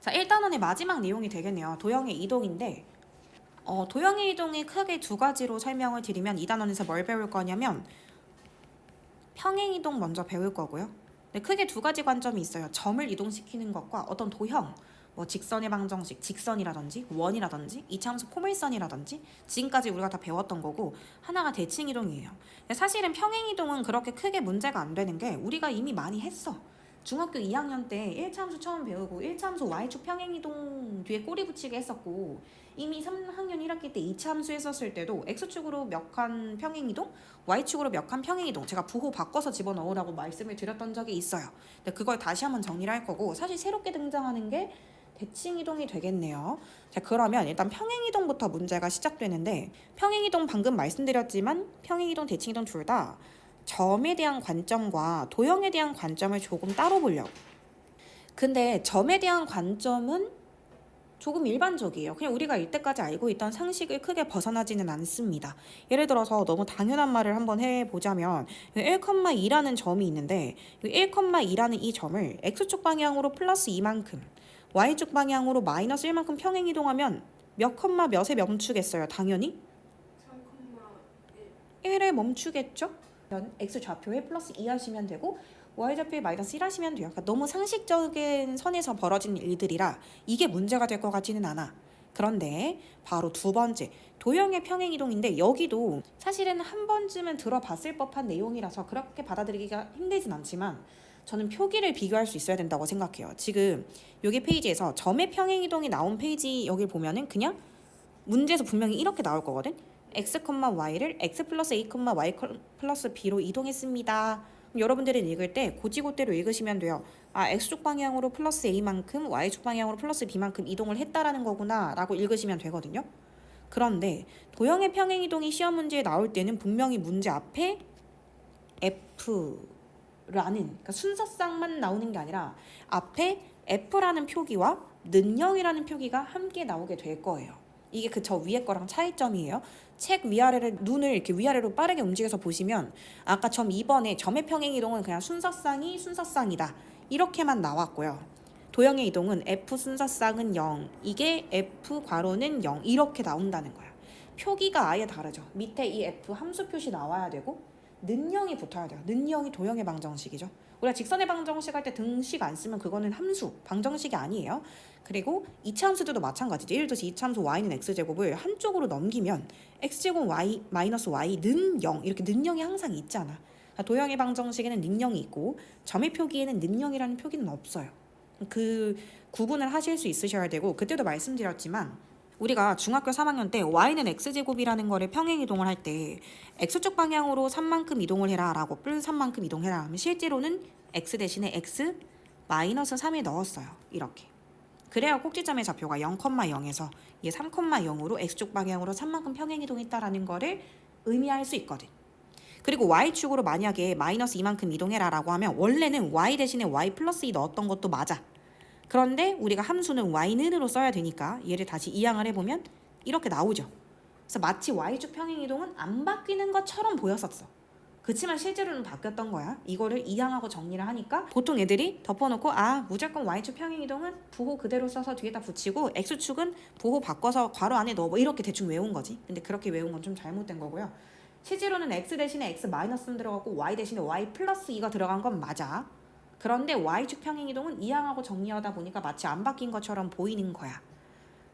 자, 1단원의 마지막 내용이 되겠네요. 도형의 이동인데 도형의 이동이 크게 두 가지로 설명을 드리면 2단원에서 뭘 배울 거냐면 평행 이동 먼저 배울 거고요. 네, 크게 두 가지 관점이 있어요. 점을 이동시키는 것과 어떤 도형, 뭐 직선의 방정식, 직선이라든지 원이라든지 이차함수 포물선이라든지 지금까지 우리가 다 배웠던 거고 하나가 대칭 이동이에요. 근데 사실은 평행 이동은 그렇게 크게 문제가 안 되는 게 우리가 이미 많이 했어. 중학교 2학년 때 1차함수 처음 배우고 1차함수 y축 평행이동 뒤에 꼬리 붙이게 했었고 이미 3학년 1학기 때 2차함수 했었을 때도 x축으로 몇 칸 평행이동, y축으로 몇 칸 평행이동 제가 부호 바꿔서 집어넣으라고 말씀을 드렸던 적이 있어요. 근데 그걸 다시 한번 정리를 할 거고 사실 새롭게 등장하는 게 대칭이동이 되겠네요. 자, 그러면 일단 평행이동부터 문제가 시작되는데 평행이동 방금 말씀드렸지만 평행이동, 대칭이동 둘 다 점에 대한 관점과 도형에 대한 관점을 조금 따로 보려고. 근데 점에 대한 관점은 조금 일반적이에요. 그냥 우리가 이때까지 알고 있던 상식을 크게 벗어나지는 않습니다. 예를 들어서 너무 당연한 말을 한번 해보자면 1,2라는 점이 있는데 1,2라는 이 점을 x축 방향으로 플러스 2만큼 y축 방향으로 마이너스 1만큼 평행 이동하면 몇 컴마 몇에 멈추겠어요? 당연히 1에 멈추겠죠? x 좌표에 플러스 2 하시면 되고 y 좌표에 마이너스 1 하시면 돼요. 그러니까 너무 상식적인 선에서 벌어진 일들이라 이게 문제가 될 것 같지는 않아. 그런데 바로 두 번째 도형의 평행이동인데 여기도 사실은 한 번쯤은 들어봤을 법한 내용이라서 그렇게 받아들이기가 힘들진 않지만 저는 표기를 비교할 수 있어야 된다고 생각해요. 지금 여기 페이지에서 점의 평행이동이 나온 페이지 여기 보면은 그냥 문제에서 분명히 이렇게 나올 거거든. x, y를 x 플러스 a, y 플러스 b로 이동했습니다. 그럼 여러분들이 읽을 때 고지고대로 읽으시면 돼요. 아, x축 방향으로 플러스 a만큼 y축 방향으로 플러스 b만큼 이동을 했다라는 거구나 라고 읽으시면 되거든요. 그런데 도형의 평행이동이 시험 문제에 나올 때는 분명히 문제 앞에 f라는 그러니까 순서쌍만 나오는 게 아니라 앞에 f라는 표기와 는영이라는 표기가 함께 나오게 될 거예요. 이게 그 저 위에 거랑 차이점이에요. 책 위아래를 눈을 이렇게 위아래로 빠르게 움직여서 보시면 아까 점 2번에 점의 평행 이동은 그냥 순서쌍이 순서쌍이다 이렇게만 나왔고요. 도형의 이동은 f 순서쌍은 0 이게 f 괄호는 0 이렇게 나온다는 거야. 표기가 아예 다르죠. 밑에 이 f 함수 표시 나와야 되고 는영이 붙어야 돼요. 는영이 도형의 방정식이죠. 우리가 직선의 방정식 할 때 등식 안 쓰면 그거는 함수, 방정식이 아니에요. 그리고 이차함수들도 마찬가지죠. 예를 들어서 이차함수 y는 x제곱을 한쪽으로 넘기면 x제곱 y 마이너스 y는 0 이렇게 는영이 항상 있잖아. 도형의 방정식에는 는영이 있고 점의 표기에는 는영이라는 표기는 없어요. 그 구분을 하실 수 있으셔야 되고 그때도 말씀드렸지만 우리가 중학교 3학년 때 y는 x제곱이라는 거를 평행이동을 할 때 x축 방향으로 3만큼 이동을 해라 라고 뿔 3만큼 이동해라 하면 실제로는 x 대신에 x 마이너스 3을 넣었어요. 이렇게. 그래야 꼭지점의 좌표가 0,0에서 얘 3,0으로 x축 방향으로 3만큼 평행이동했다라는 거를 의미할 수 있거든. 그리고 y축으로 만약에 마이너스 2만큼 이동해라 라고 하면 원래는 y 대신에 y 플러스 2 넣었던 것도 맞아. 그런데 우리가 함수는 y는으로 써야 되니까 얘를 다시 이항을 해보면 이렇게 나오죠. 그래서 마치 y축 평행이동은 안 바뀌는 것처럼 보였었어. 그치만 실제로는 바뀌었던 거야. 이거를 이항하고 정리를 하니까 보통 애들이 덮어놓고 아 무조건 y축 평행이동은 부호 그대로 써서 뒤에다 붙이고 x축은 부호 바꿔서 괄호 안에 넣어 뭐 이렇게 대충 외운 거지. 근데 그렇게 외운 건 좀 잘못된 거고요. 실제로는 x 대신에 x 마이너스 3 들어가고 y 대신에 y 플러스 2가 들어간 건 맞아. 그런데 y축 평행이동은 이항하고 정리하다 보니까 마치 안 바뀐 것처럼 보이는 거야.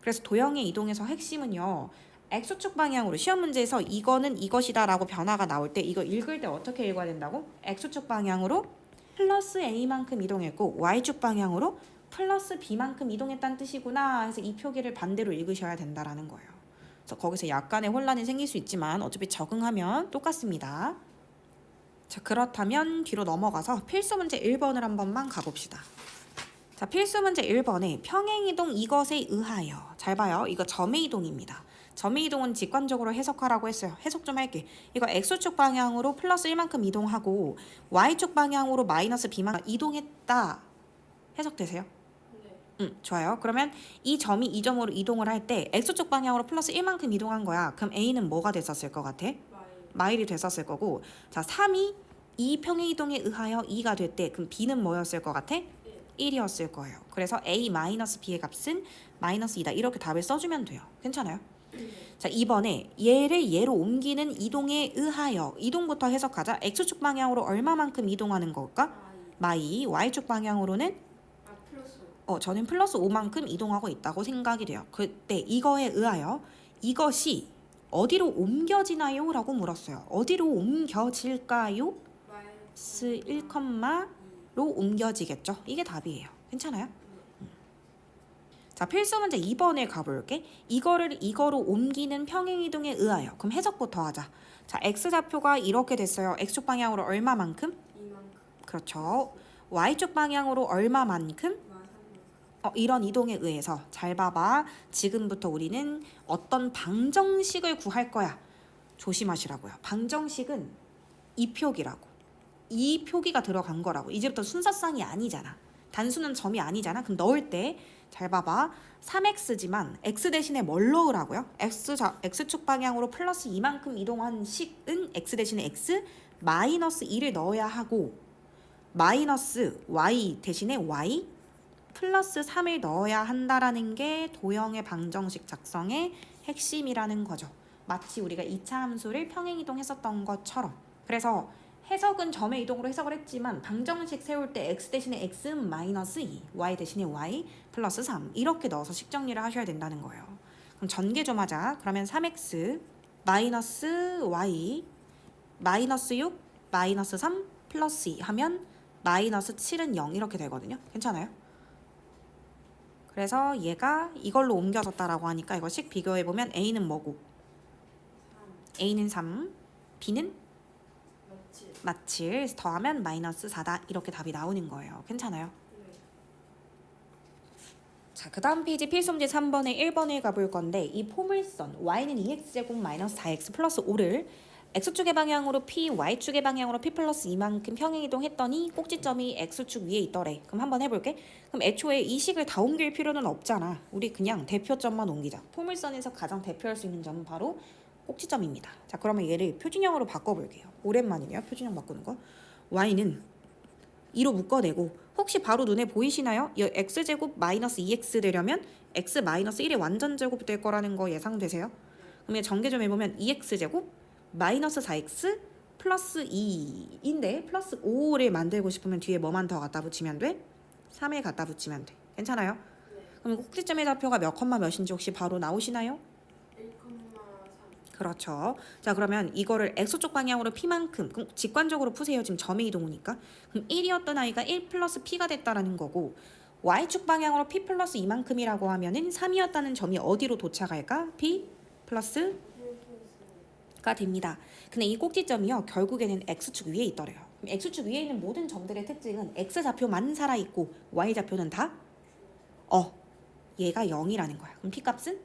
그래서 도형의 이동에서 핵심은요. x축 방향으로 시험 문제에서 이거는 이것이다 라고 변화가 나올 때 이거 읽을 때 어떻게 읽어야 된다고? x축 방향으로 플러스 a만큼 이동했고 y축 방향으로 플러스 b만큼 이동했다는 뜻이구나 해서 이 표기를 반대로 읽으셔야 된다라는 거예요. 그래서 거기서 약간의 혼란이 생길 수 있지만 어차피 적응하면 똑같습니다. 자, 그렇다면 뒤로 넘어가서 필수 문제 1번을 한 번만 가봅시다. 자, 필수 문제 1번에 평행이동 이것에 의하여 잘 봐요. 이거 점의 이동입니다. 점의 이동은 직관적으로 해석하라고 했어요. 해석 좀 할게. 이거 x축 방향으로 플러스 1만큼 이동하고 y축 방향으로 마이너스 b만큼 이동했다. 해석되세요? 네. 좋아요. 그러면 이 점이 이 점으로 이동을 할 때 x축 방향으로 플러스 1만큼 이동한 거야. 그럼 a는 뭐가 됐었을 것 같아? 마일이 됐었을 거고 자 3이 이 평행이동에 의하여 2가 됐대. 그럼 b는 뭐였을 것 같아? 1이었을 거예요. 그래서 a-b의 값은 -2다. 이렇게 답을 써주면 돼요. 괜찮아요? 자, 이번에 얘를 얘로 옮기는 이동에 의하여 이동부터 해석하자. x축 방향으로 얼마만큼 이동하는 걸까? 마이. y축 방향으로는 저는 +5만큼 이동하고 있다고 생각이 돼요. 그때 이거에 의하여 이것이 어디로 옮겨지나요? 라고 물었어요. 어디로 옮겨질까요? -1, 로 옮겨지겠죠. 이게 답이에요. 괜찮아요? 자, 필수 문제 2번에 가볼게. 이거를 이거로 옮기는 평행이동에 의하여. 그럼 해석부터 하자. 자, x좌표가 이렇게 됐어요. x축 방향으로 얼마만큼? 그렇죠. y축 방향으로 얼마만큼? 이런 이동에 의해서. 잘 봐봐. 지금부터 우리는 어떤 방정식을 구할 거야. 조심하시라고요. 방정식은 이 표기라고. 이 표기가 들어간 거라고. 이제부터 순서쌍이 아니잖아. 단수는 점이 아니잖아. 그럼 넣을 때 잘 봐봐. 3x지만 x 대신에 뭘 넣으라고요? x축 방향으로 플러스 2만큼 이동한 식은 x 대신에 x 마이너스 2를 넣어야 하고 마이너스 y 대신에 y 플러스 3을 넣어야 한다라는 게 도형의 방정식 작성의 핵심이라는 거죠. 마치 우리가 2차 함수를 평행이동 했었던 것처럼. 그래서 해석은 점의 이동으로 해석을 했지만 방정식 세울 때 x 대신에 x -2, y 대신에 y 플러스 3 이렇게 넣어서 식 정리를 하셔야 된다는 거예요. 그럼 전개 좀 하자. 그러면 3x 마이너스 y 마이너스 6 마이너스 3 플러스 2 하면 마이너스 7은 0 이렇게 되거든요. 괜찮아요? 그래서 얘가 이걸로 옮겨졌다라고 하니까 이거 식 비교해보면 a는 뭐고? a는 3, b는? 마칠 더하면 마이너스 4다. 이렇게 답이 나오는 거예요. 괜찮아요? 자, 그 다음 페이지 필수 문제 3번에 1번에 가볼 건데 이 포물선 y는 2x제곱 마이너스 4x 플러스 5를 x축의 방향으로 p, y축의 방향으로 p 플러스 2만큼 평행이동했더니 꼭지점이 x축 위에 있더래. 그럼 한번 해볼게. 그럼 애초에 이 식을 다 옮길 필요는 없잖아. 우리 그냥 대표점만 옮기자. 포물선에서 가장 대표할 수 있는 점은 바로 꼭지점입니다. 자, 그러면 얘를 표준형으로 바꿔볼게요. 오랜만이네요. 표준형 바꾸는 거. y는 2로 묶어내고 혹시 바로 눈에 보이시나요? 이 x제곱 마이너스 2x 되려면 x 마이너스 1의 완전제곱 될 거라는 거 예상되세요? 그러면 전개 좀 해보면 2x제곱 마이너스 4x 플러스 2인데 플러스 5를 만들고 싶으면 뒤에 뭐만 더 갖다 붙이면 돼? 3을 갖다 붙이면 돼. 괜찮아요? 그럼 꼭지점의 좌표가 몇 컴마 몇인지 혹시 바로 나오시나요? 그렇죠. 자, 그러면 이거를 x쪽 방향으로 p만큼 그럼 직관적으로 푸세요. 지금 점의 이동이니까. 그럼 1이었던 아이가 1 플러스 p가 됐다라는 거고 y축 방향으로 p 플러스 2만큼이라고 하면은 3이었다는 점이 어디로 도착할까? p 플러스 가 됩니다. 근데 이 꼭지점이요. 결국에는 x축 위에 있더래요. 그럼 x축 위에 있는 모든 점들의 특징은 x좌표만 살아있고 y좌표는 다 얘가 0이라는 거야. 그럼 p값은?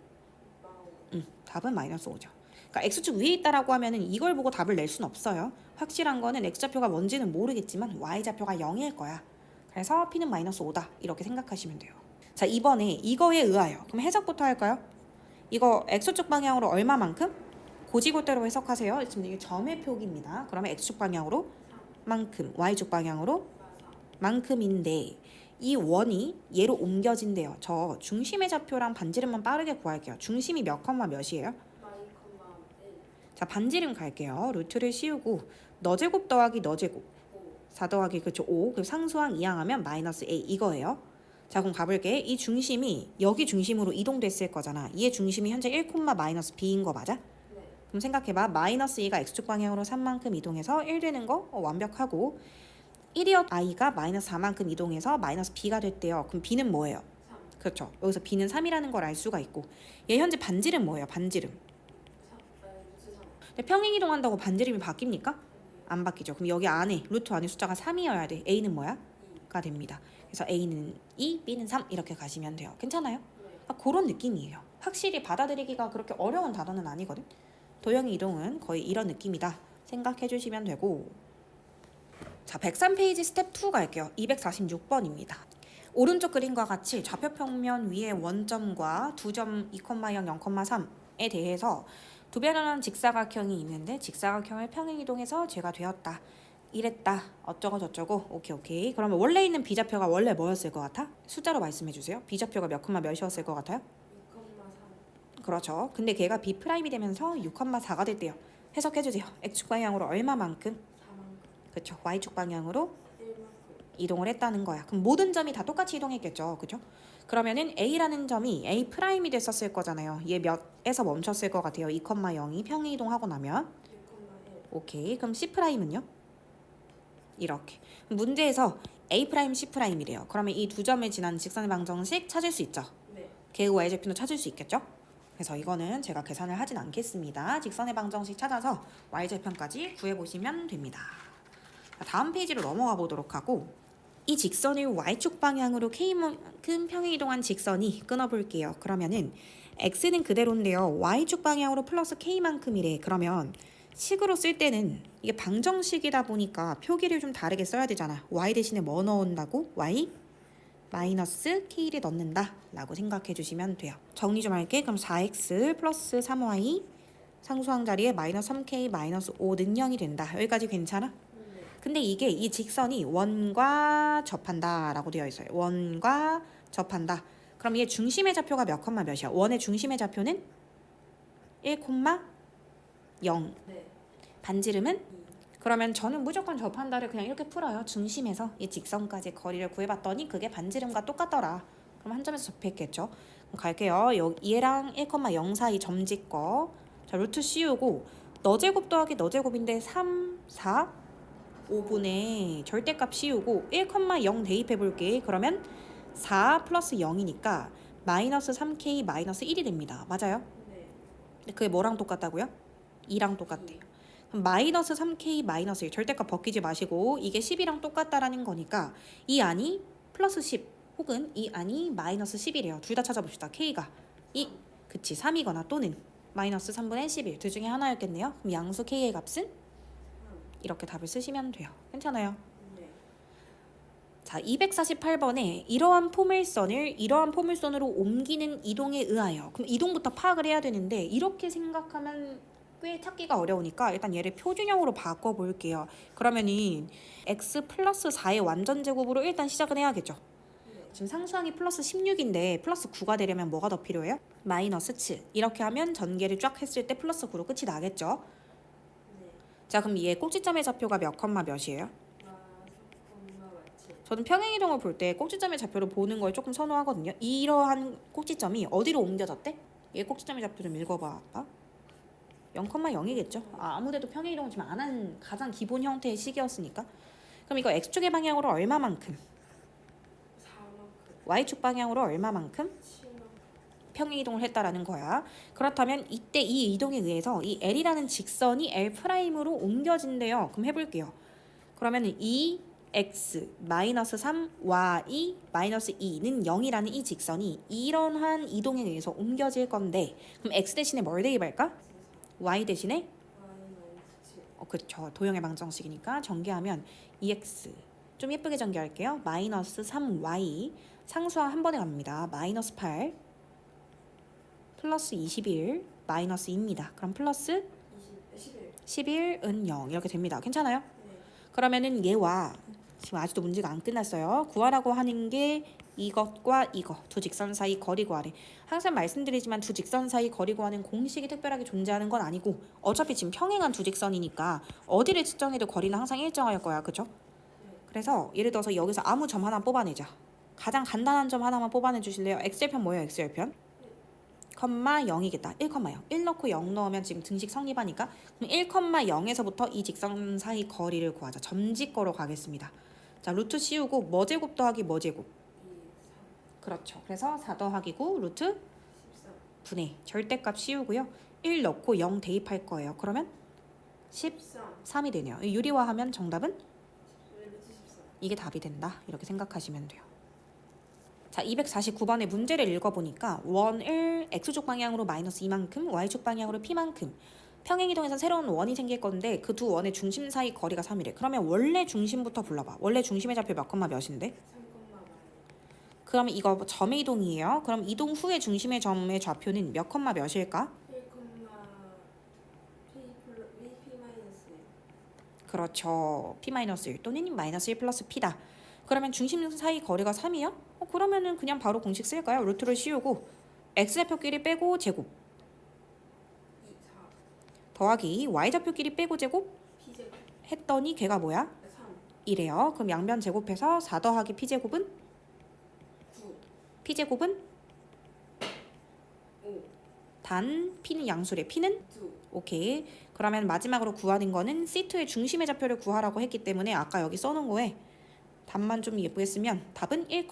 답은 마이너스 5죠. 그러니까 x축 위에 있다라고 하면은 이걸 보고 답을 낼 수는 없어요. 확실한 거는 x좌표가 뭔지는 모르겠지만 y좌표가 0일 거야. 그래서 p는 마이너스 5다. 이렇게 생각하시면 돼요. 자, 이번에 이거에 의하여 그럼 해석부터 할까요? 이거 x축 방향으로 얼마만큼? 고지고대로 해석하세요. 지금 이게 점의 표기입니다. 그러면 x축 방향으로 만큼, y축 방향으로 만큼인데 이 원이 얘로 옮겨진대요. 저 중심의 좌표랑 반지름만 빠르게 구할게요. 중심이 몇 컴마 몇이에요? 자, 반지름 갈게요. 루트를 씌우고 너 제곱 더하기 너 제곱 4 더하기 그렇죠 5 그리고 상수항 이항하면 마이너스 a 이거예요. 자, 그럼 가볼게. 이 중심이 여기 중심으로 이동됐을 거잖아. 얘 중심이 현재 1, 마이너스 b인 거 맞아? 그럼 생각해봐. 마이너스 2가 x축 방향으로 3만큼 이동해서 1 되는 거 완벽하고 1이었 i가 마이너스 4만큼 이동해서 마이너스 b가 됐대요. 그럼 b는 뭐예요? 3. 그렇죠. 여기서 b는 3이라는 걸 알 수가 있고 얘 현재 반지름 뭐예요? 반지름. 근데 평행 이동한다고 반지름이 바뀝니까? 안 바뀌죠. 그럼 여기 안에 루트 안에 숫자가 3이어야 돼. a는 뭐야? 가 됩니다. 그래서 a는 2, b는 3 이렇게 가시면 돼요. 괜찮아요? 그런 느낌이에요. 확실히 받아들이기가 그렇게 어려운 단어는 아니거든. 도형의 이동은 거의 이런 느낌이다 생각해 주시면 되고 자, 103페이지 스텝 2 갈게요. 246번입니다. 오른쪽 그림과 같이 좌표 평면 위에 원점과 두 점 2,0, 0,3에 대해서 두 변화하는 직사각형이 있는데 직사각형을 평행 이동해서 죄가 되었다. 이랬다. 어쩌고 저쩌고. 오케이. 그러면 원래 있는 비좌표가 원래 뭐였을 것 같아? 숫자로 말씀해 주세요. 비좌표가 몇 콤마 몇이었을 것 같아요? 2,3. 그렇죠. 근데 걔가 B'이 되면서 6,4가 됐대요. 해석해 주세요. X축 방향으로 얼마만큼? 4만큼. 그렇죠. Y축 방향으로 1만큼. 이동을 했다는 거야. 그럼 모든 점이 다 똑같이 이동했겠죠. 그죠? 그러면은 A라는 점이 A'이 됐었을 거잖아요. 얘 몇에서 멈췄을 것 같아요. 2,0이 평행 이동하고 나면. 6,1. 오케이. 그럼 C'은요? 이렇게. 문제에서 A', C'이래요. 그러면 이 두 점을 지난 직선의 방정식 찾을 수 있죠. 네. 걔의 y좌표도 찾을 수 있겠죠. 그래서 이거는 제가 계산을 하진 않겠습니다. 직선의 방정식 찾아서 y좌표까지 구해보시면 됩니다. 다음 페이지로 넘어가 보도록 하고 이 직선을 y축 방향으로 k만큼 평행 이동한 직선이 끊어볼게요. 그러면은 x는 그대로인데요. y축 방향으로 플러스 k만큼이래. 그러면 식으로 쓸 때는 이게 방정식이다 보니까 표기를 좀 다르게 써야 되잖아. y 대신에 뭐 넣는다고? y 마이너스 k를 넣는다 라고 생각해 주시면 돼요. 정리 좀 할게. 그럼 4x 플러스 3y 상수항 자리에 마이너스 3k 마이너스 5는 0이 된다. 여기까지 괜찮아? 네. 근데 이게 이 직선이 원과 접한다 라고 되어 있어요. 원과 접한다. 그럼 얘 중심의 좌표가 몇 콤마 몇이야? 원의 중심의 좌표는 1,0. 네. 반지름은? 2. 그러면 저는 무조건 접한다를 그냥 이렇게 풀어요. 중심에서 이 직선까지 거리를 구해봤더니 그게 반지름과 똑같더라. 그럼 한 점에서 접했겠죠. 그럼 갈게요. 여기 얘랑 1,0 사이 점지 거. 자, 루트 씌우고 너 제곱 더하기 너 제곱인데 3, 4, 5분의 절대값 씌우고 1,0 대입해 볼게. 그러면 4 플러스 0이니까 마이너스 3k 마이너스 1이 됩니다. 맞아요? 네. 그게 뭐랑 똑같다고요? 2랑 똑같대요. 그럼 마이너스 3k 마이너스 1 절대값 벗기지 마시고 이게 10이랑 똑같다라는 거니까 이 안이 플러스 10 혹은 이 안이 마이너스 10이래요. 둘 다 찾아봅시다. k가 그치 3이거나 또는 마이너스 3분의 11 둘 중에 하나였겠네요. 그럼 양수 k의 값은 3. 이렇게 답을 쓰시면 돼요. 괜찮아요? 네. 자, 248번에 이러한 포물선을 이러한 포물선으로 옮기는 이동에 의하여 그럼 이동부터 파악을 해야 되는데 이렇게 생각하면 꽤 찾기가 어려우니까 일단 얘를 표준형으로 바꿔볼게요. 그러면은 x 플러스 4의 완전 제곱으로 일단 시작은 해야겠죠. 네. 지금 상수항이 플러스 16인데 플러스 9가 되려면 뭐가 더 필요해요? 마이너스 7. 이렇게 하면 전개를 쫙 했을 때 플러스 9로 끝이 나겠죠. 네. 자, 그럼 얘 꼭지점의 좌표가 몇 컴마 몇이에요? 저는 평행이동을 볼 때 꼭지점의 좌표를 보는 걸 조금 선호하거든요. 이러한 꼭지점이 어디로 옮겨졌대? 얘 꼭지점의 좌표 좀 읽어봐. 0,0이겠죠. 아무데도 평행이동을 지금 안 한 가장 기본 형태의 식이었으니까. 그럼 이거 x축의 방향으로 얼마만큼? 4만큼. y축 방향으로 얼마만큼? 7만큼. 평행이동을 했다라는 거야. 그렇다면 이때 이 이동에 의해서 이 L이라는 직선이 L'으로 옮겨진대요. 그럼 해볼게요. 그러면 이 x 마이너스 3 y 마이너스 2는 0이라는 이 직선이 이러한 이동에 의해서 옮겨질 건데 그럼 x 대신에 뭘 대입할까? y 대신에 그렇죠. 도형의 방정식이니까 전개하면 2x 좀 예쁘게 전개할게요. 마이너스 3y 상수항 한 번에 갑니다. 마이너스 8 플러스 21 마이너스 2입니다. 그럼 플러스 11은 0 이렇게 됩니다. 괜찮아요? 네. 그러면은 얘와 지금 아직도 문제가 안 끝났어요. 구하라고 하는 게 이것과 이거 두 직선 사이 거리 구하래. 항상 말씀드리지만 두 직선 사이 거리 구하는 공식이 특별하게 존재하는 건 아니고 어차피 지금 평행한 두 직선이니까 어디를 측정해도 거리는 항상 일정할 거야. 그죠? 네. 그래서 예를 들어서 여기서 아무 점 하나 뽑아내자. 가장 간단한 점 하나만 뽑아내 주실래요? x절편 뭐예요? x절편? 컴마 0이겠다. 1,0 1 넣고 0 넣으면 지금 등식 성립하니까 그럼 1,0에서부터 이 직선 사이 거리를 구하자. 점지거로 가겠습니다. 자, 루트 씌우고 뭐 제곱 더하기 뭐 제곱? 2, 3, 그렇죠. 그래서 4 더하기 9 루트 13. 분의 절대값 씌우고요. 1 넣고 0 대입할 거예요. 그러면 13. 13이 되네요. 유리화하면 정답은 루트 13. 이게 답이 된다. 이렇게 생각하시면 돼요. 자, 249번의 문제를 읽어보니까 원을 x축 방향으로 마이너스 2만큼 y축 방향으로 p만큼 평행이동에서 새로운 원이 생길 건데 그 두 원의 중심 사이 거리가 3이래. 그러면 원래 중심부터 불러봐. 원래 중심의 좌표 몇 콤마 몇인데? 3,마이. 그러면 이거 점의 이동이에요. 그럼 이동 후에 중심의 점의 좌표는 몇 콤마 몇일까? 1, P 마이너스 1. 그렇죠. p-1 또는 마이너스 1 플러스 p다. 그러면 중심 사이 거리가 3이요? 그러면은 그냥 바로 공식 쓸까요? 루트를 씌우고 x좌표끼리 빼고 제곱 2, 4, 더하기 y좌표끼리 빼고 제곱 P제곱 했더니 걔가 뭐야? 3, 이래요. 그럼 양변 제곱해서 4 더하기 p제곱은 9, p제곱은 5, 단 p는 양수래. p는 2, 오케이. 그러면 마지막으로 구하는 거는 C2의 중심의 좌표를 구하라고 했기 때문에 아까 여기 써놓은 거에 답만 좀 예쁘게 쓰면 답은 1,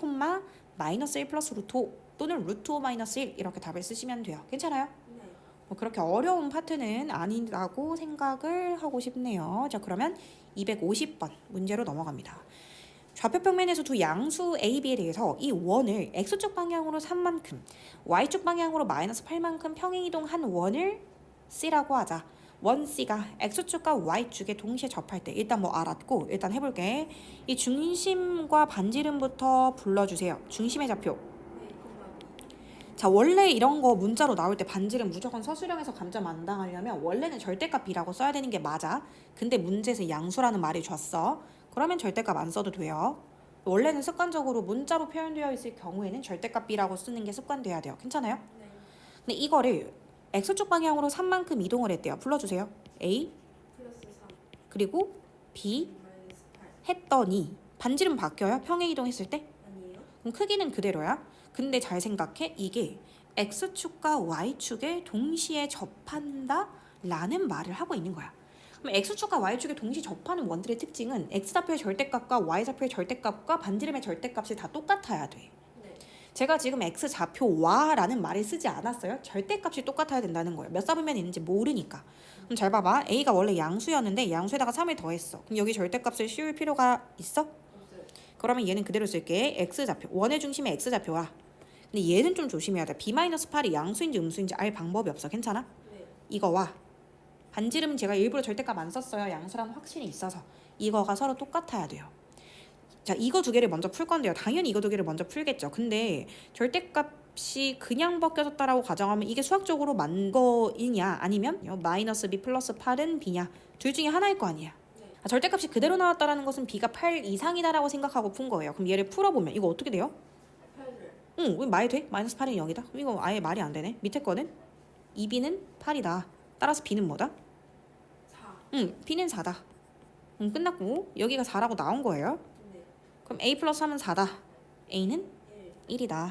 마이너스 1 플러스 루트 5 또는 루트 5 마이너스 1 이렇게 답을 쓰시면 돼요. 괜찮아요? 네. 뭐 그렇게 어려운 파트는 아니라고 생각을 하고 싶네요. 자, 그러면 250번 문제로 넘어갑니다. 좌표평면에서 두 양수 A, B에 대해서 이 원을 X축 방향으로 3만큼, Y축 방향으로 마이너스 8만큼 평행이동한 원을 C라고 하자. 원 C가 X축과 Y축에 동시에 접할 때 일단 뭐 알았고 일단 해볼게. 이 중심과 반지름부터 불러주세요. 중심의 좌표. A, B. 자, 원래 이런 거 문자로 나올 때 반지름 무조건 서술형에서 감점 안 당하려면 원래는 절대값 B라고 써야 되는 게 맞아. 근데 문제에서 양수라는 말이 줬어. 그러면 절대값 안 써도 돼요. 원래는 습관적으로 문자로 표현되어 있을 경우에는 절대값 B라고 쓰는 게 습관돼야 돼요. 괜찮아요? 네. 근데 이거를 X축 방향으로 3만큼 이동을 했대요. 불러주세요. A 플러스 3, 그리고 B 마이너스 8. 했더니 반지름 바뀌어요? 평행 이동했을 때? 아니에요? 그럼 크기는 그대로야. 근데 잘 생각해. 이게 X축과 Y축에 동시에 접한다 라는 말을 하고 있는 거야. 그럼 X축과 Y축에 동시에 접하는 원들의 특징은 X좌표의 절대값과 Y좌표의 절대값과 반지름의 절대값이 다 똑같아야 돼. 네. 제가 지금 X좌표와 라는 말을 쓰지 않았어요. 절대값이 똑같아야 된다는 거예요. 몇 사분면이 있는지 모르니까. 그럼 잘 봐봐. A가 원래 양수였는데 양수에다가 3을 더했어. 그럼 여기 절대값을 씌울 필요가 있어? 없어요. 그러면 얘는 그대로 쓸게. X좌표. 원의 중심의 X좌표야. 근데 얘는 좀 조심해야 돼. B-8이 양수인지 음수인지 알 방법이 없어. 괜찮아? 네. 이거와 반지름 제가 일부러 절대값 안 썼어요. 양수라는 확신이 있어서. 이거가 서로 똑같아야 돼요. 자, 이거 두 개를 먼저 풀 건데요. 당연히 이거 두 개를 먼저 풀겠죠. 근데 절대값이 그냥 바뀌어졌다라고 가정하면 이게 수학적으로 맞는 거이냐 아니면 마이너스 B 플러스 8은 B냐 둘 중에 하나일 거 아니야. 네. 절대값이 그대로 나왔다라는 것은 B가 8 이상이다라고 생각하고 푼 거예요. 그럼 얘를 풀어보면 이거 어떻게 돼요? 8을. 응, 왜 말이 돼? 마이너스 8은 0이다. 그럼 이거 아예 말이 안 되네. 밑에 거는 2B는 8이다. 따라서 B는 뭐다? 4. 응, B는 4다. 끝났고 여기가 4라고 나온 거예요. 네. 그럼 A 플러스 하면 4다. A는 1. 1이다.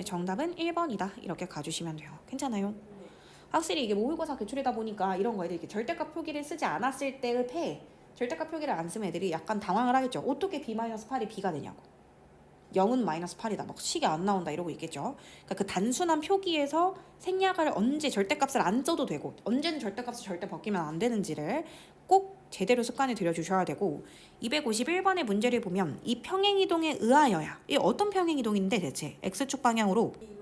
정답은 1번이다. 이렇게 가주시면 돼요. 괜찮아요? 네. 확실히 이게 모의고사 기출이다 보니까 이런 거 애들이 이렇게 절대값 표기를 쓰지 않았을 때의 패 절대값 표기를 안 쓰면 애들이 약간 당황을 하겠죠. 어떻게 B-8이 B가 되냐고. 0은 마이너스 8이다. 막 식이 안 나온다 이러고 있겠죠. 그러니까 그 단순한 표기에서 생략을 언제 절대값을 안 써도 되고 언제는 절대값을 절대 바뀌면 안 되는지를 꼭 제대로 습관에 들여주셔야 되고 251번의 문제를 보면 이 평행이동에 의하여야 이 어떤 평행이동인데 대체 X축 방향으로 이만큼.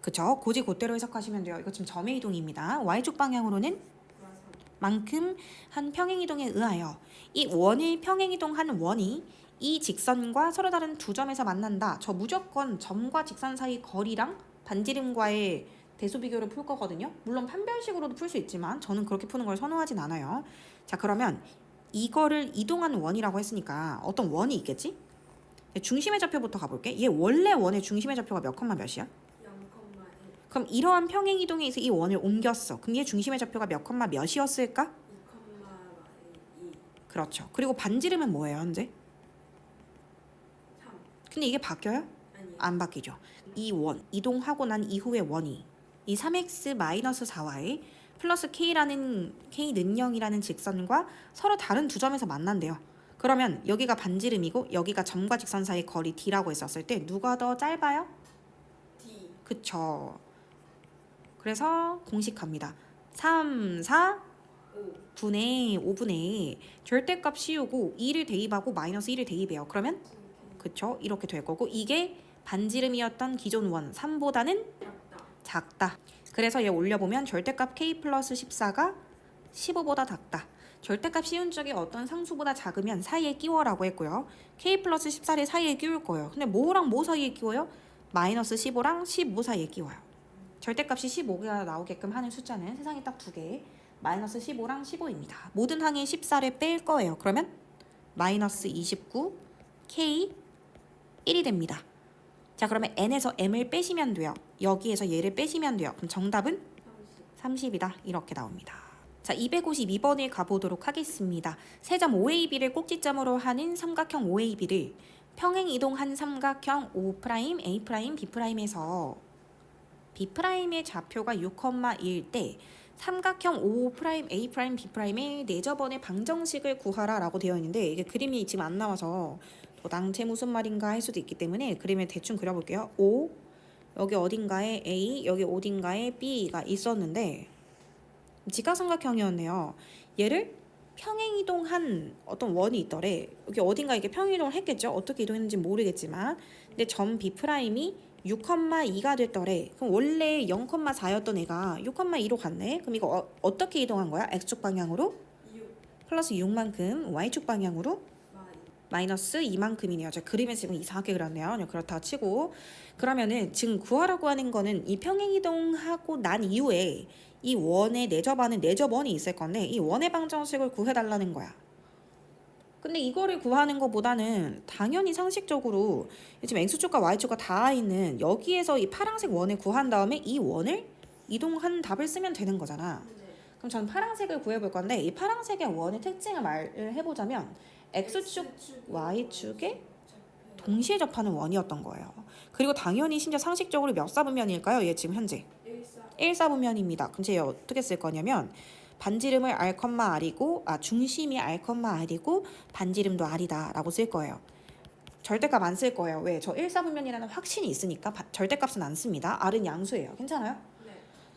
그쵸? 고지 곧대로 해석하시면 돼요. 이거 지금 점의 이동입니다. Y축 방향으로는 플러스 3. 만큼 한 평행이동에 의하여 이 원을 평행이동한 원이 이 직선과 서로 다른 두 점에서 만난다. 저 무조건 점과 직선 사이 거리랑 반지름과의 대수 비교를 풀 거거든요. 물론 판별식으로도 풀 수 있지만 저는 그렇게 푸는 걸 선호하진 않아요. 자, 그러면 이거를 이동하는 원이라고 했으니까 어떤 원이 있겠지? 중심의 좌표부터 가볼게. 얘 원래 원의 중심의 좌표가 몇 컴마 몇이야? 0,1. 그럼 이러한 평행 이동에 의해서 이 원을 옮겼어. 그럼 얘 중심의 좌표가 몇 컴마 몇이었을까? 2,2. 그렇죠. 그리고 반지름은 뭐예요, 현재? 3. 근데 이게 바뀌어요? 아니요. 안 바뀌죠. 이 원, 이동하고 난 이후의 원이 이 3x-4y 플러스 k라는 k 는영이라는 직선과 서로 다른 두 점에서 만난대요. 그러면 여기가 반지름이고 여기가 점과 직선 사이 거리 d라고 했었을 때 누가 더 짧아요? D. 그쵸. 그래서 공식 갑니다. 3, 4 5. 분의 5분의 절대값 씌우고 2를 대입하고 마이너스 1을 대입해요. 그러면 그쵸? 이렇게 될 거고 이게 반지름이었던 기존 원 3보다는 작다. 작다. 그래서 얘 올려보면 절대값 k 플러스 14가 15보다 작다. 절대값 씌운 쪽이 어떤 상수보다 작으면 사이에 끼워라고 했고요. k 플러스 14를 사이에 끼울 거예요. 근데 뭐랑 뭐 사이에 끼워요? 마이너스 15랑 15 사이에 끼워요. 절대값이 15가 나오게끔 하는 숫자는 세상에 딱 두 개. 마이너스 15랑 15입니다. 모든 항의 14를 뺄 거예요. 그러면 마이너스 29 K 1이 됩니다. 자, 그러면 n에서 m을 빼시면 돼요. 여기에서 얘를 빼시면 돼요. 그럼 정답은 30이다. 이렇게 나옵니다. 자, 252번에 가보도록 하겠습니다. 세점 OAB를 꼭지점으로 하는 삼각형 OAB를 평행 이동한 삼각형 O', A', B'에서 B'의 좌표가 6,1일 때 삼각형 O', A', B'의 내저번의 방정식을 구하라 라고 되어 있는데 이게 그림이 지금 안 나와서 도당체 무슨 말인가 할 수도 있기 때문에 그림을 대충 그려볼게요. O, 여기 어딘가에 A, 여기 어딘가에 B가 있었는데 직각삼각형이었네요. 얘를 평행이동한 어떤 원이 있더래. 여기 어딘가 이게 평행이동을 했겠죠. 어떻게 이동했는지 모르겠지만 근데 점 B'이 6,2가 됐더래. 그럼 원래 0,4였던 애가 6,2로 갔네. 그럼 이거 어떻게 이동한 거야? X축 방향으로 6 플러스 6만큼, Y축 방향으로 마이너스 2만큼이네요. 제가 그림을 지금 이상하게 그렸네요. 그냥 그렇다 치고 그러면은 지금 구하라고 하는 거는 이 평행이동하고 난 이후에 이 원의 내접하는 내접원이 있을 건데 이 원의 방정식을 구해달라는 거야. 근데 이거를 구하는 것보다는 당연히 상식적으로 지금 X축과 Y축과 다 있는 여기에서 이 파란색 원을 구한 다음에 이 원을 이동한 답을 쓰면 되는 거잖아. 그럼 저는 파란색을 구해볼 건데 이 파란색의 원의 특징을 말을 해보자면 X축, Y축에 동시에 접하는 원이었던 거예요. 그리고 당연히 심지어 상식적으로 몇 사분면일까요? 얘 지금 현재 1사분면입니다. 그럼 제 어떻게 쓸 거냐면 반지름을 R,R이고 중심이 R,R이고 반지름도 R이다 라고 쓸 거예요. 절대값 안 쓸 거예요. 왜? 저 1사분면이라는 확신이 있으니까 절대값은 안 씁니다. R은 양수예요. 괜찮아요?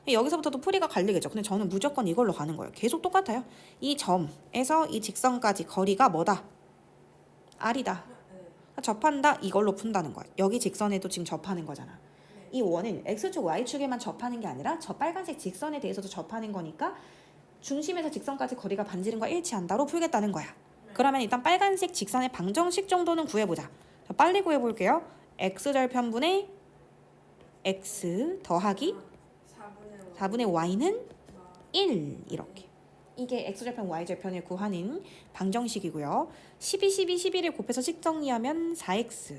여기서부터도 풀이가 갈리겠죠. 근데 저는 무조건 이걸로 가는 거예요. 계속 똑같아요. 이 점에서 이 직선까지 거리가 뭐다? R이다. 접한다. 이걸로 푼다는 거야. 여기 직선에도 지금 접하는 거잖아. 이 원은 X축, Y축에만 접하는 게 아니라 저 빨간색 직선에 대해서도 접하는 거니까 중심에서 직선까지 거리가 반지름과 일치한다로 풀겠다는 거야. 그러면 일단 빨간색 직선의 방정식 정도는 구해보자. 자, 빨리 구해볼게요. X절편분의 X 더하기 4분의 Y는 1 이렇게. 이게 X절편, Y절편을 구하는 방정식이고요. 12, 12, 11을 곱해서 식 정리하면 4X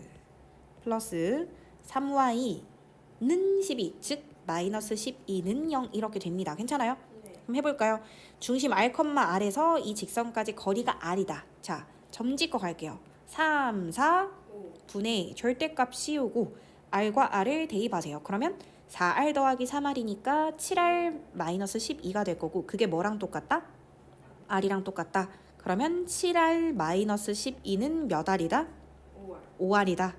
플러스 3Y는 12, 즉 마이너스 12는 0 이렇게 됩니다. 괜찮아요? 그럼 해볼까요? 중심 R,R에서 이 직선까지 거리가 R이다. 자, 점 찍고 갈게요. 3, 4 분의 절대값 씌우고 R과 R을 대입하세요. 그러면 4R 더하기 3R이니까 7R 마이너스 12가 될 거고 그게 뭐랑 똑같다? R이랑 똑같다. 그러면 7R 마이너스 12는 몇 R이다? 5R이다.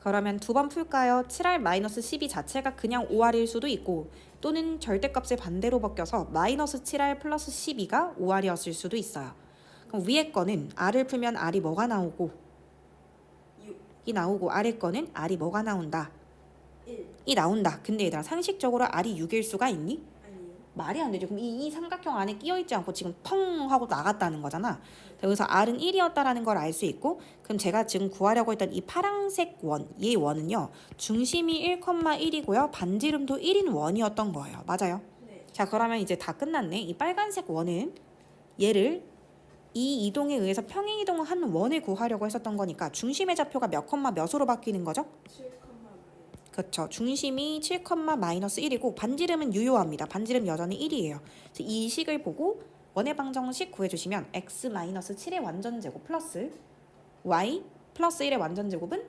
그러면 두 번 풀까요? 7R 마이너스 12 자체가 그냥 5R일 수도 있고 또는 절대값을 반대로 바뀌어서 마이너스 7R 플러스 12가 5R이었을 수도 있어요. 그럼 위에 거는 R을 풀면 R이 뭐가 나오고 6이 나오고 아래 거는 R이 뭐가 나온다? 1이 나온다. 근데 얘들아 상식적으로 R이 6일 수가 있니? 말이 안 되죠. 그럼 이 삼각형 안에 끼어있지 않고 지금 펑 하고 나갔다는 거잖아. 여기서 R은 1이었다라는 걸 알 수 있고 그럼 제가 지금 구하려고 했던 이 파란색 원, 얘 원은요. 중심이 1,1이고요. 반지름도 1인 원이었던 거예요. 맞아요? 자, 그러면 이제 다 끝났네. 이 빨간색 원은 얘를 이 이동에 의해서 평행 이동을 한 원을 구하려고 했었던 거니까 중심의 좌표가 몇 컴마 몇으로 바뀌는 거죠? 7, 그렇죠. 중심이 7, 마이너스 1이고 반지름은 유효합니다. 반지름 여전히 1이에요. 이 식을 보고 원의 방정식 구해주시면 x 마이너스 7의 완전제곱 플러스 y 플러스 1의 완전제곱은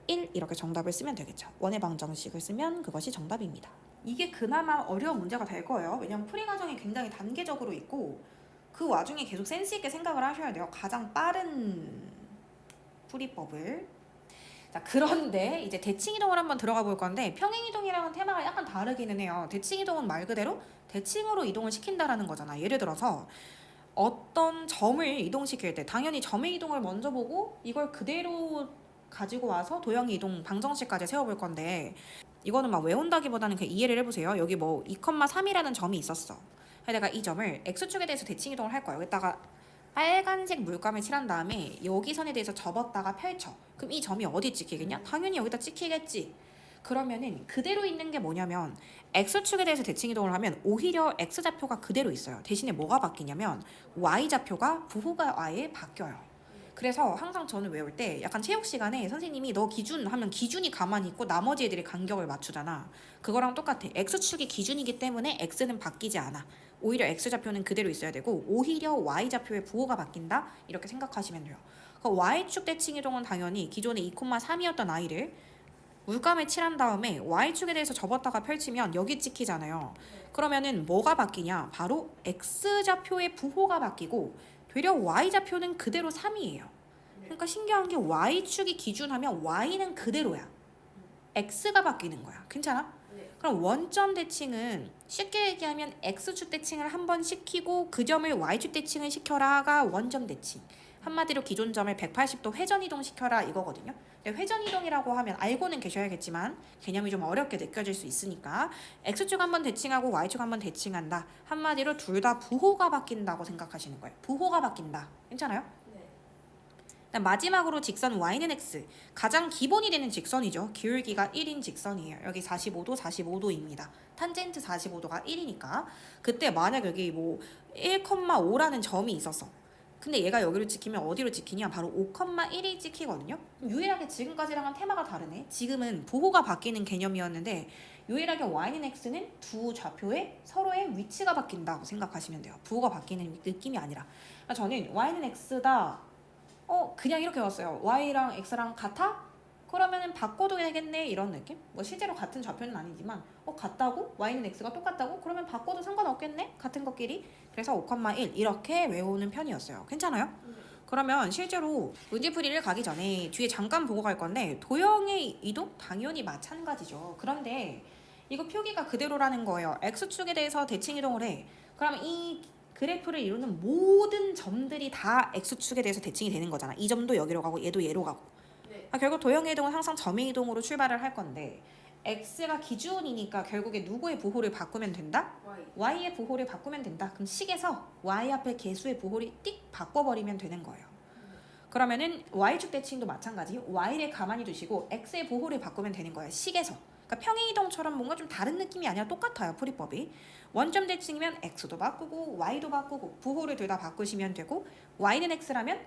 1 이렇게 정답을 쓰면 되겠죠. 원의 방정식을 쓰면 그것이 정답입니다. 이게 그나마 어려운 문제가 될 거예요. 왜냐하면 풀이 과정이 굉장히 단계적으로 있고 그 와중에 계속 센스 있게 생각을 하셔야 돼요. 가장 빠른 풀이법을. 자, 그런데 이제 대칭이동을 한번 들어가 볼 건데 평행이동이랑은 테마가 약간 다르기는 해요. 대칭이동은 말 그대로 대칭으로 이동을 시킨다라는 거잖아. 예를 들어서 어떤 점을 이동시킬 때 당연히 점의 이동을 먼저 보고 이걸 그대로 가지고 와서 도형의 이동 방정식까지 세워볼 건데 이거는 막 외운다기보다는 그냥 이해를 해보세요. 여기 뭐 2,3이라는 점이 있었어. 내가 이 점을 X축에 대해서 대칭이동을 할 거야. 여기다가 빨간색 물감을 칠한 다음에 여기 선에 대해서 접었다가 펼쳐. 그럼 이 점이 어디 찍히겠냐? 당연히 여기다 찍히겠지. 그러면은 그대로 있는 게 뭐냐면 x축에 대해서 대칭 이동을 하면 오히려 x좌표가 그대로 있어요. 대신에 뭐가 바뀌냐면 y좌표가 부호가 아예 바뀌어요. 그래서 항상 저는 외울 때 약간 체육 시간에 선생님이 너 기준 하면 기준이 가만히 있고 나머지 애들이 간격을 맞추잖아. 그거랑 똑같아. x축이 기준이기 때문에 x는 바뀌지 않아. 오히려 x좌표는 그대로 있어야 되고 오히려 y좌표의 부호가 바뀐다. 이렇게 생각하시면 돼요. 그 y축 대칭 이동은 당연히 기존에 2,3이었던 i를 물감에 칠한 다음에 y축에 대해서 접었다가 펼치면 여기 찍히잖아요. 그러면은 뭐가 바뀌냐? 바로 x좌표의 부호가 바뀌고 되려 y좌표는 그대로 3이에요. 그러니까 신기한 게 y축이 기준하면 y는 그대로야. x가 바뀌는 거야. 괜찮아? 네. 그럼 원점 대칭은 쉽게 얘기하면 x축 대칭을 한 번 시키고 그 점을 y축 대칭을 시켜라가 원점 대칭. 한마디로 기존 점을 180도 회전 이동 시켜라 이거거든요. 근데 회전 이동이라고 하면 알고는 계셔야겠지만 개념이 좀 어렵게 느껴질 수 있으니까 x축 한번 대칭하고 y축 한번 대칭한다. 한마디로 둘 다 부호가 바뀐다고 생각하시는 거예요. 부호가 바뀐다. 괜찮아요? 네. 그다음 마지막으로 직선 y는 x. 가장 기본이 되는 직선이죠. 기울기가 1인 직선이에요. 여기 45도, 45도입니다. 탄젠트 45도가 1이니까 그때 만약 여기 뭐 1,5라는 점이 있었어. 근데 얘가 여기로 찍히면 어디로 찍히냐? 바로 5,1이 찍히거든요. 유일하게 지금까지랑은 테마가 다르네. 지금은 부호가 바뀌는 개념이었는데 유일하게 y는 x는 두 좌표의 서로의 위치가 바뀐다고 생각하시면 돼요. 부호가 바뀌는 느낌이 아니라. 그러니까 저는 y는 x다. 그냥 이렇게 왔어요. y랑 x랑 같아? 그러면은 바꿔도 되겠네 이런 느낌? 뭐 실제로 같은 좌표는 아니지만 같다고? y는 x가 똑같다고? 그러면 바꿔도 상관없겠네? 같은 것끼리? 그래서 5,1 이렇게 외우는 편이었어요. 괜찮아요? 그러면 실제로 문제풀이를 가기 전에 뒤에 잠깐 보고 갈 건데 도형의 이동? 당연히 마찬가지죠. 그런데 이거 표기가 그대로라는 거예요. x축에 대해서 대칭 이동을 해. 그럼 이 그래프를 이루는 모든 점들이 다 x축에 대해서 대칭이 되는 거잖아. 이 점도 여기로 가고 얘도 얘로 가고. 네. 결국 도형의 이동은 항상 점의 이동으로 출발을 할 건데 x가 기준이니까 결국에 누구의 부호를 바꾸면 된다? Y. y의 부호를 바꾸면 된다. 그럼 식에서 y 앞에 개수의 부호를 띡 바꿔버리면 되는 거예요. 그러면은 y축 대칭도 마찬가지. y를 가만히 두시고 x의 부호를 바꾸면 되는 거예요. 식에서. 그러니까 평행 이동처럼 뭔가 좀 다른 느낌이 아니라 똑같아요. 풀이법이. 원점 대칭이면 x도 바꾸고 y도 바꾸고 부호를 둘 다 바꾸시면 되고 y는 x라면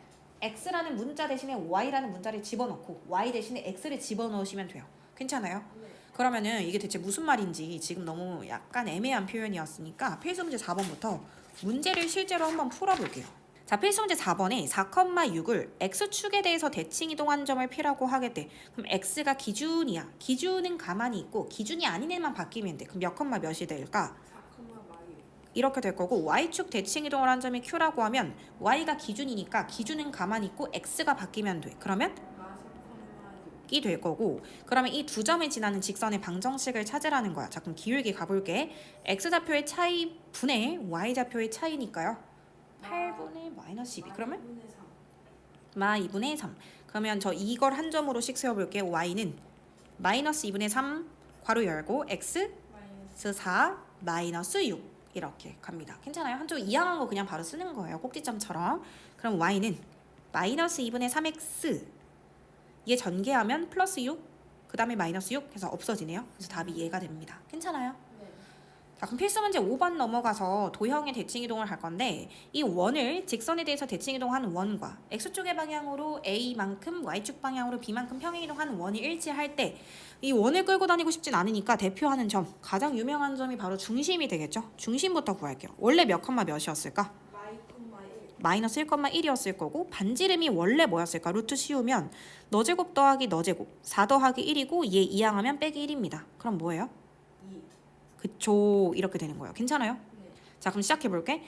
x라는 문자 대신에 y라는 문자를 집어넣고 y 대신에 x를 집어넣으시면 돼요. 괜찮아요? 네. 그러면은 이게 대체 무슨 말인지 지금 너무 약간 애매한 표현이었으니까 필수 문제 4번부터 문제를 실제로 한번 풀어볼게요. 자, 필수 문제 4번에 4,6을 x축에 대해서 대칭 이동한 점을 P라고 하겠대. 그럼 x가 기준이야. 기준은 가만히 있고 기준이 아닌 애만 바뀌면 돼. 그럼 몇 컴마 몇이 될까? 4,마이. 이렇게 될 거고 y축 대칭 이동을 한 점이 Q라고 하면 y가 기준이니까 기준은 가만히 있고 x가 바뀌면 돼. 그러면 이 될 거고 그러면 이 두 점을 지나는 직선의 방정식을 찾으라는 거야. 자, 그럼 기울기 가볼게. x좌표의 차이 분의 y좌표의 차이니까요. 8분의 마이너스 12. 그러면 마 2분의 3. 그러면 저 이걸 한 점으로씩 세워볼게요. y는 마이너스 2분의 3 괄호 열고 x 마이너스 4 마이너스 6 이렇게 갑니다. 괜찮아요? 한쪽 이항한 거 그냥 바로 쓰는 거예요. 꼭지점처럼. 그럼 y는 마이너스 2분의 3x 얘 전개하면 플러스 6 그 다음에 마이너스 6 해서 없어지네요. 그래서 답이 얘가 됩니다. 괜찮아요? 네. 자, 그럼 필수 문제 5번 넘어가서 도형의 대칭 이동을 할 건데 이 원을 직선에 대해서 대칭 이동하는 원과 x축의 방향으로 a만큼 y축 방향으로 b만큼 평행 이동하는 원이 일치할 때 이 원을 끌고 다니고 싶진 않으니까 대표하는 점 가장 유명한 점이 바로 중심이 되겠죠. 중심부터 구할게요. 원래 몇 컴마 몇이었을까? 마이너스 1,1이었을 거고 반지름이 원래 뭐였을까? 루트 씌우면 너 제곱 더하기 너 제곱 4 더하기 1이고 얘 이항하면 빼기 1입니다. 그럼 뭐예요? 2. 그쵸, 이렇게 되는 거예요. 괜찮아요? 네. 자, 그럼 시작해볼게.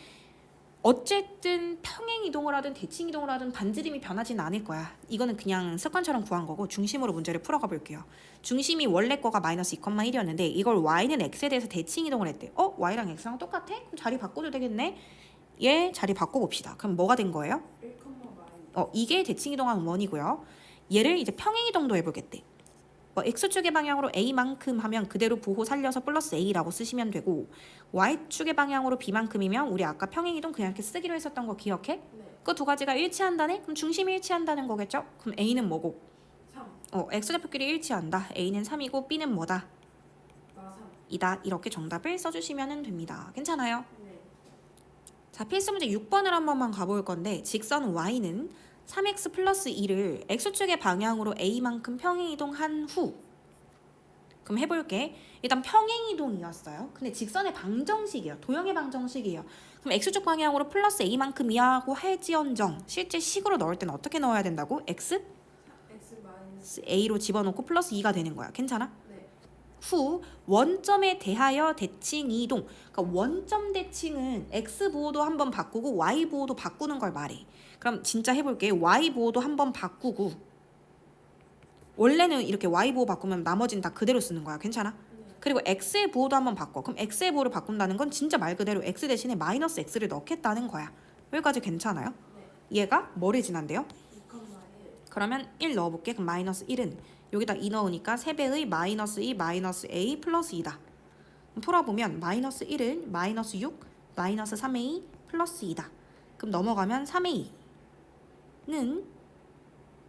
어쨌든 평행 이동을 하든 대칭 이동을 하든 반지름이 변하지는 않을 거야. 이거는 그냥 습관처럼 구한 거고 중심으로 문제를 풀어가 볼게요. 중심이 원래 거가 마이너스 2,1이었는데 이걸 y는 x에 대해서 대칭 이동을 했대. y랑 x랑 똑같아? 그럼 자리 바꿔도 되겠네? 얘 자리 바꿔봅시다. 그럼 뭐가 된 거예요? 1,마이. 이게 대칭 이동하는 원이고요. 얘를 이제 평행 이동도 해보겠대. x축의 방향으로 a만큼 하면 그대로 부호 살려서 플러스 a라고 쓰시면 되고 y축의 방향으로 b만큼이면 우리 아까 평행 이동 그냥 이렇게 쓰기로 했었던 거 기억해? 네. 그 두 가지가 일치한다네? 그럼 중심이 일치한다는 거겠죠? 그럼 a는 뭐고? 3. X좌표끼리 일치한다. A는 3이고 B는 뭐다? 마삼. 이다. 이렇게 정답을 써주시면 됩니다. 괜찮아요? 네. 자, 필수 문제 6번을 한 번만 가볼 건데 직선 y는 3x 플러스 2를 x축의 방향으로 a만큼 평행이동한 후 그럼 해볼게. 일단 평행이동이었어요. 근데 직선의 방정식이에요. 도형의 방정식이에요. 그럼 x축 방향으로 플러스 a만큼이라고 할지언정 실제 식으로 넣을 때는 어떻게 넣어야 된다고? x X 마이너스. a로 집어넣고 플러스 2가 되는 거야. 괜찮아? 네. 후 원점에 대하여 대칭 이동. 그러니까 원점 대칭은 x 보호도 한번 바꾸고 y 보호도 바꾸는 걸 말해. 그럼 진짜 해볼게. y 보호도 한번 바꾸고 원래는 이렇게 y 보호 바꾸면 나머지는 다 그대로 쓰는 거야. 괜찮아? 네. 그리고 x의 보호도 한번 바꿔. 그럼 x의 보호를 바꾼다는 건 진짜 말 그대로 x 대신에 마이너스 x를 넣겠다는 거야. 여기까지 괜찮아요? 네. 얘가 뭐를 지난대요? 2,1. 그러면 1 넣어볼게. 그럼 마이너스 1은 여기다 2 넣으니까 3배의 마이너스 2 마이너스 a 플러스 2다. 풀어보면 마이너스 1은 마이너스 6 마이너스 3a 플러스 2다. 그럼 넘어가면 3a는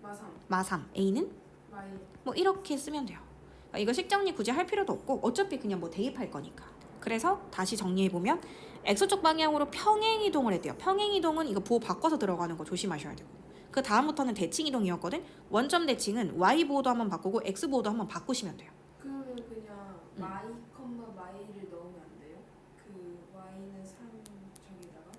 마삼. 마삼, a는 마이. 뭐 이렇게 쓰면 돼요. 그러니까 이거 식정리 굳이 할 필요도 없고 어차피 그냥 뭐 대입할 거니까. 그래서 다시 정리해보면 x축 방향으로 평행이동을 했대요. 평행이동은 이거 보호 바꿔서 들어가는 거 조심하셔야 되고 그 다음부터는 대칭이동이었거든. 원점 대칭은 y 보호도 한번 바꾸고 x 보호도 한번 바꾸시면 돼요. 그러면 그냥 마이 컴마 마이를 넣으면 안 돼요? 그 y는 3 저기다가.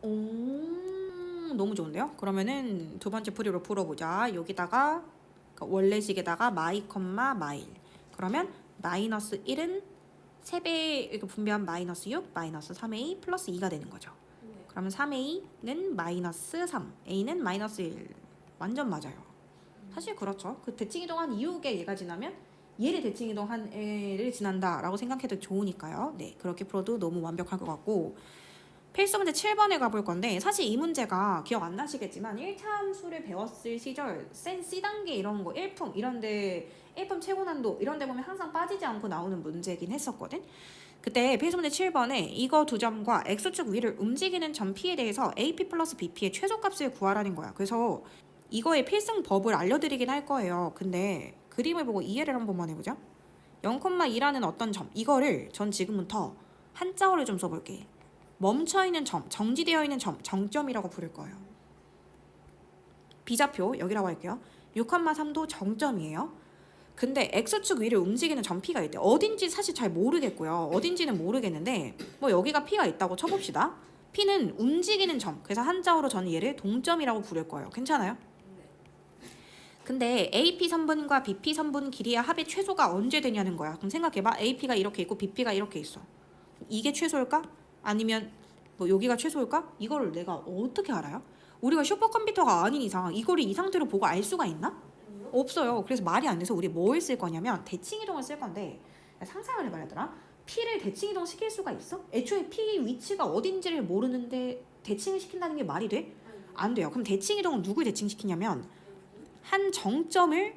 오, 너무 좋은데요? 그러면은 두 번째 풀이로 풀어보자. 여기다가 그러니까 원래식에다가 마이 컴마 마일. 그러면 마이너스 1은 3배 이렇게 분배한 마이너스 6 마이너스 3a 플러스 2가 되는 거죠. 네. 그러면 3a는 마이너스 3 a는 마이너스 1 완전 맞아요. 사실 그렇죠. 그 대칭이동한 이후에 얘가 지나면 얘를 대칭이동한 애를 지난다라고 생각해도 좋으니까요. 네, 그렇게 풀어도 너무 완벽할 것 같고 필수 문제 7번에 가볼 건데 사실 이 문제가 기억 안 나시겠지만 1차 함수를 배웠을 시절 센 C단계 이런 거 1품 이런데 1품 최고난도 이런데 보면 항상 빠지지 않고 나오는 문제긴 했었거든. 그때 필수 문제 7번에 이거 두 점과 x축 위를 움직이는 점 P에 대해서 AP 플러스 BP의 최소값을 구하라는 거야. 그래서 이거의 필승 법을 알려드리긴 할 거예요. 근데 그림을 보고 이해를 한 번만 해보자. 0,2라는 어떤 점 이거를 전 지금부터 한자어를 좀 써볼게. 멈춰있는 점, 정지되어 있는 점, 정점이라고 부를 거예요. 비좌표 여기라고 할게요. 6,3도 정점이에요. 근데 x축 위를 움직이는 점 P가 있대. 어딘지 사실 잘 모르겠고요. 어딘지는 모르겠는데 뭐 여기가 P가 있다고 쳐봅시다. P는 움직이는 점. 그래서 한자어로 저는 얘를 동점이라고 부를 거예요. 괜찮아요? 네. 근데 AP 선분과 BP 선분 길이의 합의 최소가 언제 되냐는 거야. 그럼 생각해봐. AP가 이렇게 있고 BP가 이렇게 있어. 이게 최소일까? 아니면 뭐 여기가 최소일까? 이거를 내가 어떻게 알아요? 우리가 슈퍼컴퓨터가 아닌 이상 이거를 이 상태로 보고 알 수가 있나? 아니요? 없어요. 그래서 말이 안 돼서 우리 뭘 쓸 거냐면 대칭이동을 쓸 건데 상상을 해봐야더라. P를 대칭이동 시킬 수가 있어? 애초에 P 위치가 어딘지를 모르는데 대칭을 시킨다는 게 말이 돼? 아니요. 안 돼요. 그럼 대칭이동은 누굴 대칭시키냐면 한 정점을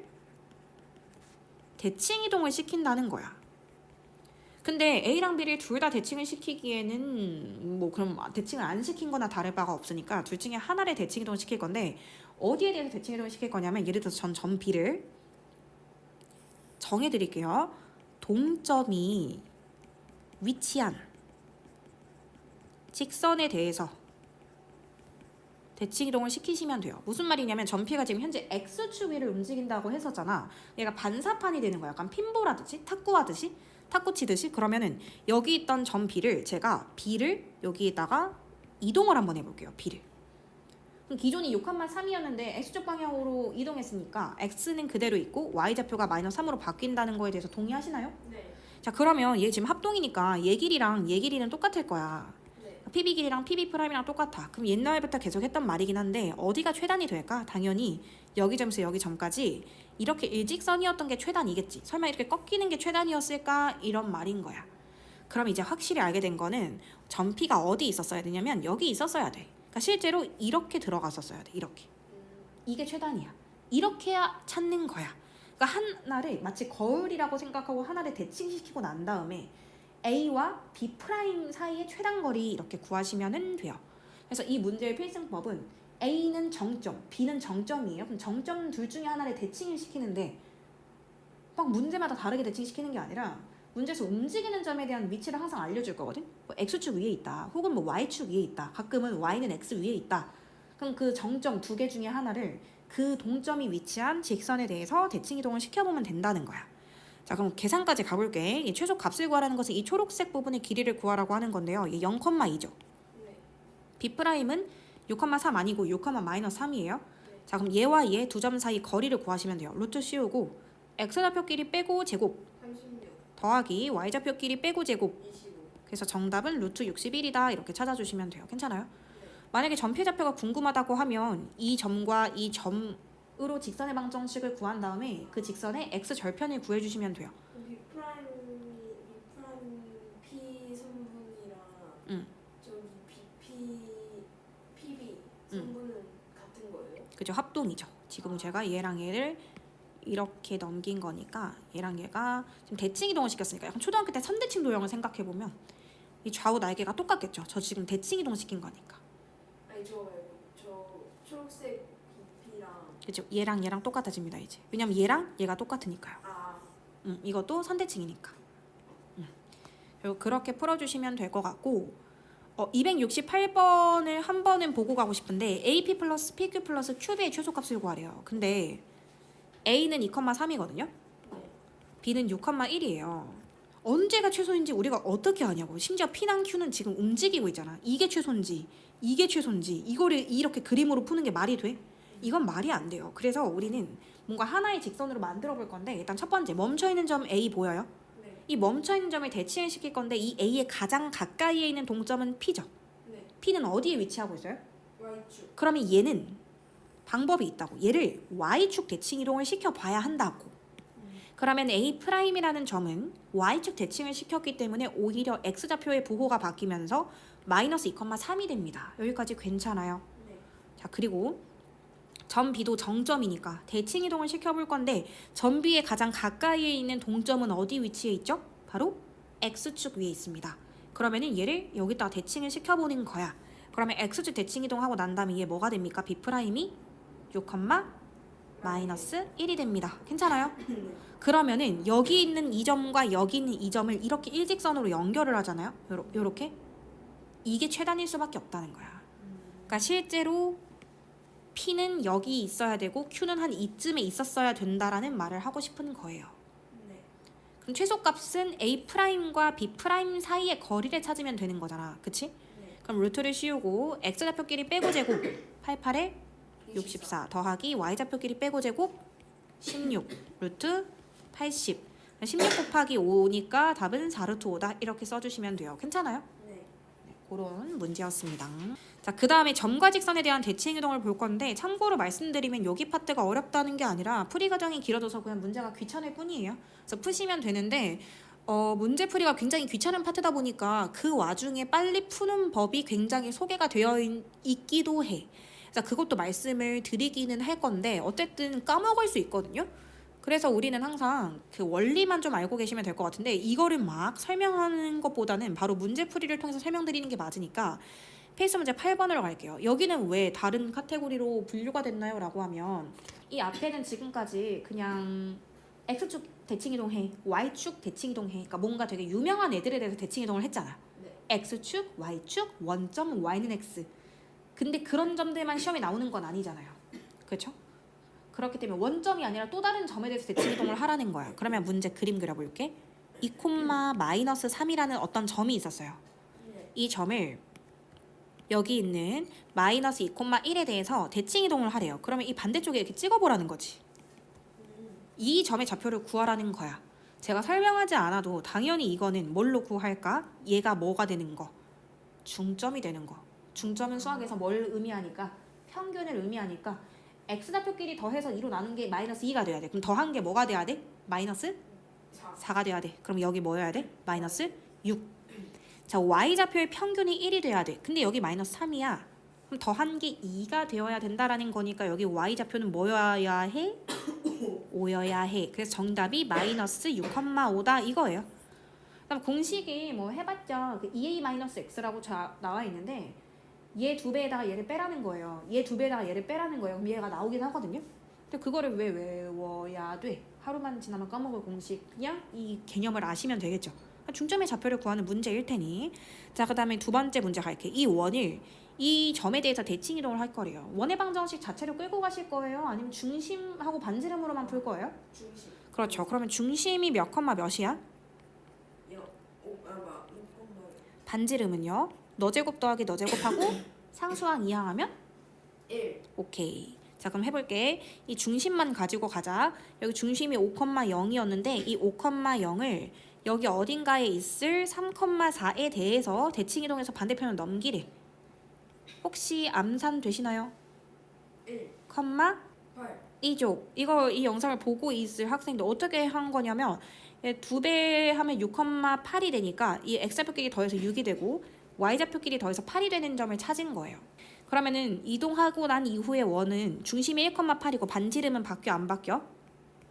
대칭이동을 시킨다는 거야. 근데 A랑 B를 둘 다 대칭을 시키기에는 뭐 그럼 대칭을 안 시킨 거나 다를 바가 없으니까 둘 중에 하나를 대칭이동을 시킬 건데 어디에 대해서 대칭이동을 시킬 거냐면 예를 들어서 전 점 B를 정해드릴게요. 동점이 위치한 직선에 대해서 대칭이동을 시키시면 돼요. 무슨 말이냐면 점 P가 지금 현재 X축 위를 움직인다고 했었잖아. 얘가 반사판이 되는 거야. 약간 핀볼하듯이 탁구하듯이 탁구 치듯이. 그러면은 여기 있던 점 B를 제가 B를 여기에다가 이동을 한번 해볼게요. B를. 그럼 기존이 6,3이었는데 X축 방향으로 이동했으니까 X는 그대로 있고 Y좌표가 마이너스 3으로 바뀐다는 거에 대해서 동의하시나요? 네. 자, 그러면 얘 지금 합동이니까 얘 길이랑 얘 길이는 똑같을 거야. 네. PB 길이랑 PB 프라임이랑 똑같아. 그럼 옛날부터 계속 했던 말이긴 한데 어디가 최단이 될까? 당연히 여기 점에서 여기 점까지 이렇게 일직선이었던 게 최단이겠지. 설마 이렇게 꺾이는 게 최단이었을까? 이런 말인 거야. 그럼 이제 확실히 알게 된 거는 점 P가 어디 있었어야 되냐면 여기 있었어야 돼. 그러니까 실제로 이렇게 들어갔었어야 돼. 이렇게. 이게 최단이야. 이렇게 해야 찾는 거야. 그러니까 하나를 마치 거울이라고 생각하고 하나를 대칭시키고 난 다음에 A와 B 프라임 사이의 최단거리 이렇게 구하시면 돼요. 그래서 이 문제의 필승법은 A는 정점, B는 정점이에요. 그럼 정점 둘 중에 하나를 대칭을 시키는데 막 문제마다 다르게 대칭시키는 게 아니라 문제에서 움직이는 점에 대한 위치를 항상 알려줄 거거든. 뭐 X축 위에 있다. 혹은 뭐 Y축 위에 있다. 가끔은 Y는 X 위에 있다. 그럼 그 정점 두 개 중에 하나를 그 동점이 위치한 직선에 대해서 대칭 이동을 시켜보면 된다는 거야. 자, 그럼 계산까지 가볼게. 이 최소 값을 구하라는 것은 이 초록색 부분의 길이를 구하라고 하는 건데요. 이게 0,2죠. 네. B'은 6,3 아니고 6,-3이에요. 네. 자, 그럼 얘와 얘 두 점 사이 거리를 구하시면 돼요. 루트 씌우고 X좌표끼리 빼고 제곱 36, 더하기 Y좌표끼리 빼고 제곱. 25. 그래서 정답은 루트 61이다 이렇게 찾아주시면 돼요. 괜찮아요? 네. 만약에 전피좌표가 궁금하다고 하면 이 점과 이 점으로 직선의 방정식을 구한 다음에 그 직선의 x절편을 구해주시면 돼요. B 프라임 P 선분이랑 응. 저기 PB 선분은 같은 거예요? 그죠? 합동이죠. 지금 제가 얘랑 얘를 이렇게 넘긴 거니까 얘랑 얘가 지금 대칭 이동을 시켰으니까 약간 초등학교 때 선대칭 도형을 생각해보면 이 좌우 날개가 똑같겠죠. 저 지금 대칭 이동 시킨 거니까. 아니 저 말고 저 초록색 BP랑 그죠? 얘랑 얘랑 똑같아집니다 이제. 왜냐면 얘랑 얘가 똑같으니까요. 이것도 선대칭이니까. 그리고 그렇게 풀어주시면 될 것 같고 268번을 한 번은 보고 가고 싶은데 AP 플러스 PQ 플러스 QB의 최소값을 구하래요. 근데 A는 2,3이거든요. 네. B는 6,1이에요. 언제가 최소인지 우리가 어떻게 아냐고. 심지어 P랑 Q는 지금 움직이고 있잖아. 이게 최소인지 이게 최소인지 이거를 이렇게 그림으로 푸는 게 말이 돼? 이건 말이 안 돼요. 그래서 우리는 뭔가 하나의 직선으로 만들어 볼 건데 일단 첫 번째 멈춰있는 점 A 보여요? 네. 이 멈춰있는 점을 대칭을 시킬 건데 이 A의 가장 가까이에 있는 동점은 P죠. 네. P는 어디에 위치하고 있어요? Y축. 그러면 얘는 방법이 있다고. 얘를 Y축 대칭 이동을 시켜봐야 한다고. 그러면 A'이라는 점은 Y축 대칭을 시켰기 때문에 오히려 X좌표의 부호가 바뀌면서 마이너스 2,3이 됩니다. 여기까지 괜찮아요? 네. 자, 그리고 점 B도 정점이니까 대칭 이동을 시켜볼 건데 점 B의 가장 가까이에 있는 동점은 어디 위치에 있죠? 바로 X축 위에 있습니다. 그러면은 얘를 여기다가 대칭을 시켜보는 거야. 그러면 X축 대칭 이동하고 난 다음에 얘 뭐가 됩니까? B'이 6, 마이너스 1이 됩니다. 괜찮아요? 그러면은 여기 있는 이 점과 여기 있는 이 점을 이렇게 일직선으로 연결을 하잖아요. 요렇게. 이게 최단일 수밖에 없다는 거야. 그러니까 실제로 P는 여기 있어야 되고 Q는 한 이쯤에 있었어야 된다라는 말을 하고 싶은 거예요. 네. 그럼 최소값은 A'과 B' 사이의 거리를 찾으면 되는 거잖아. 그치? 네. 그럼 루트를 씌우고 X좌표끼리 빼고 제곱 88에 64 더하기 Y좌표끼리 빼고 제곱 16 루트 80 16 곱하기 5니까 답은 4루트 5다 이렇게 써주시면 돼요. 괜찮아요? 네. 그런 문제였습니다. 자, 그 다음에 점과 직선에 대한 대칭 이동을 볼 건데 참고로 말씀드리면 여기 파트가 어렵다는 게 아니라 풀이 과정이 길어져서 그냥 문제가 귀찮을 뿐이에요. 그래서 푸시면 되는데 문제 풀이가 굉장히 귀찮은 파트다 보니까 그 와중에 빨리 푸는 법이 굉장히 소개가 되어 있기도 해. 그래서 그것도 말씀을 드리기는 할 건데 어쨌든 까먹을 수 있거든요. 그래서 우리는 항상 그 원리만 좀 알고 계시면 될 것 같은데 이거를 막 설명하는 것보다는 바로 문제풀이를 통해서 설명드리는 게 맞으니까 페이스 문제 8번으로 갈게요. 여기는 왜 다른 카테고리로 분류가 됐나요? 라고 하면 이 앞에는 지금까지 그냥 X축 대칭이동해, Y축 대칭이동해 그러니까 뭔가 되게 유명한 애들에 대해서 대칭이동을 했잖아. 네. X축, Y축, 원점, Y는 X 근데 그런 점들만 시험에 나오는 건 아니잖아요. 그렇죠? 그렇기 때문에 원점이 아니라 또 다른 점에 대해서 대칭 이동을 하라는 거야. 그러면 문제 그림 그려볼게. 2,-3이라는 어떤 점이 있었어요. 네. 이 점을 여기 있는 마이너스 2,1에 대해서 대칭 이동을 하래요. 그러면 이 반대쪽에 이렇게 찍어보라는 거지. 이 점의 좌표를 구하라는 거야. 제가 설명하지 않아도 당연히 이거는 뭘로 구할까? 얘가 뭐가 되는 거? 중점이 되는 거. 중점은 수학에서 뭘 의미하니까? 평균을 의미하니까 X좌표끼리 더해서 2로 나눈 게 마이너스 2가 돼야 돼. 그럼 더한 게 뭐가 돼야 돼? 마이너스 4가 돼야 돼. 그럼 여기 뭐여야 돼? 마이너스 6. 자, Y좌표의 평균이 1이 돼야 돼. 근데 여기 마이너스 3이야. 그럼 더한 게 2가 되어야 된다라는 거니까 여기 Y좌표는 뭐여야 해? 5여야 해. 그래서 정답이 마이너스 6,5다 이거예요. 그다음 공식이 뭐 해봤자 그 2a-x라고 나와 있는데 얘 두 배에다가 얘를 빼라는 거예요. 얘 두 배에다가 얘를 빼라는 거예요. 그럼 얘가 나오긴 하거든요. 근데 그거를 왜 외워야 돼? 하루만 지나면 까먹을 공식. 그냥 이 개념을 아시면 되겠죠. 중점의 좌표를 구하는 문제일 테니. 자, 그 다음에 두 번째 문제 갈게. 이 원을 이 점에 대해서 대칭 이동을 할 거래요. 원의 방정식 자체로 끌고 가실 거예요? 아니면 중심하고 반지름으로만 풀 거예요? 중심. 그렇죠. 그러면 중심이 몇 컴마 몇이야? 반지름은요? 너 제곱 더하기 너 제곱하고 상수항 이항하면 1. 오케이. 자, 그럼 해볼게. 이 중심만 가지고 가자. 여기 중심이 5,0이었는데 이 5,0을 여기 어딘가에 있을 3,4에 대해서 대칭 이동해서 반대편으로 넘기래. 혹시 암산 되시나요? 1. 컴마 8. 이죠. 이거 이 영상을 보고 있을 학생들 어떻게 한 거냐면 두 배 하면 6,8이 되니까 이 x좌표끼리 더해서 6이 되고 y좌표끼리 더해서 8이 되는 점을 찾은 거예요. 그러면은 이동하고 난 이후의 원은 중심이 1,8이고 반지름은 바뀌어 안 바뀌어?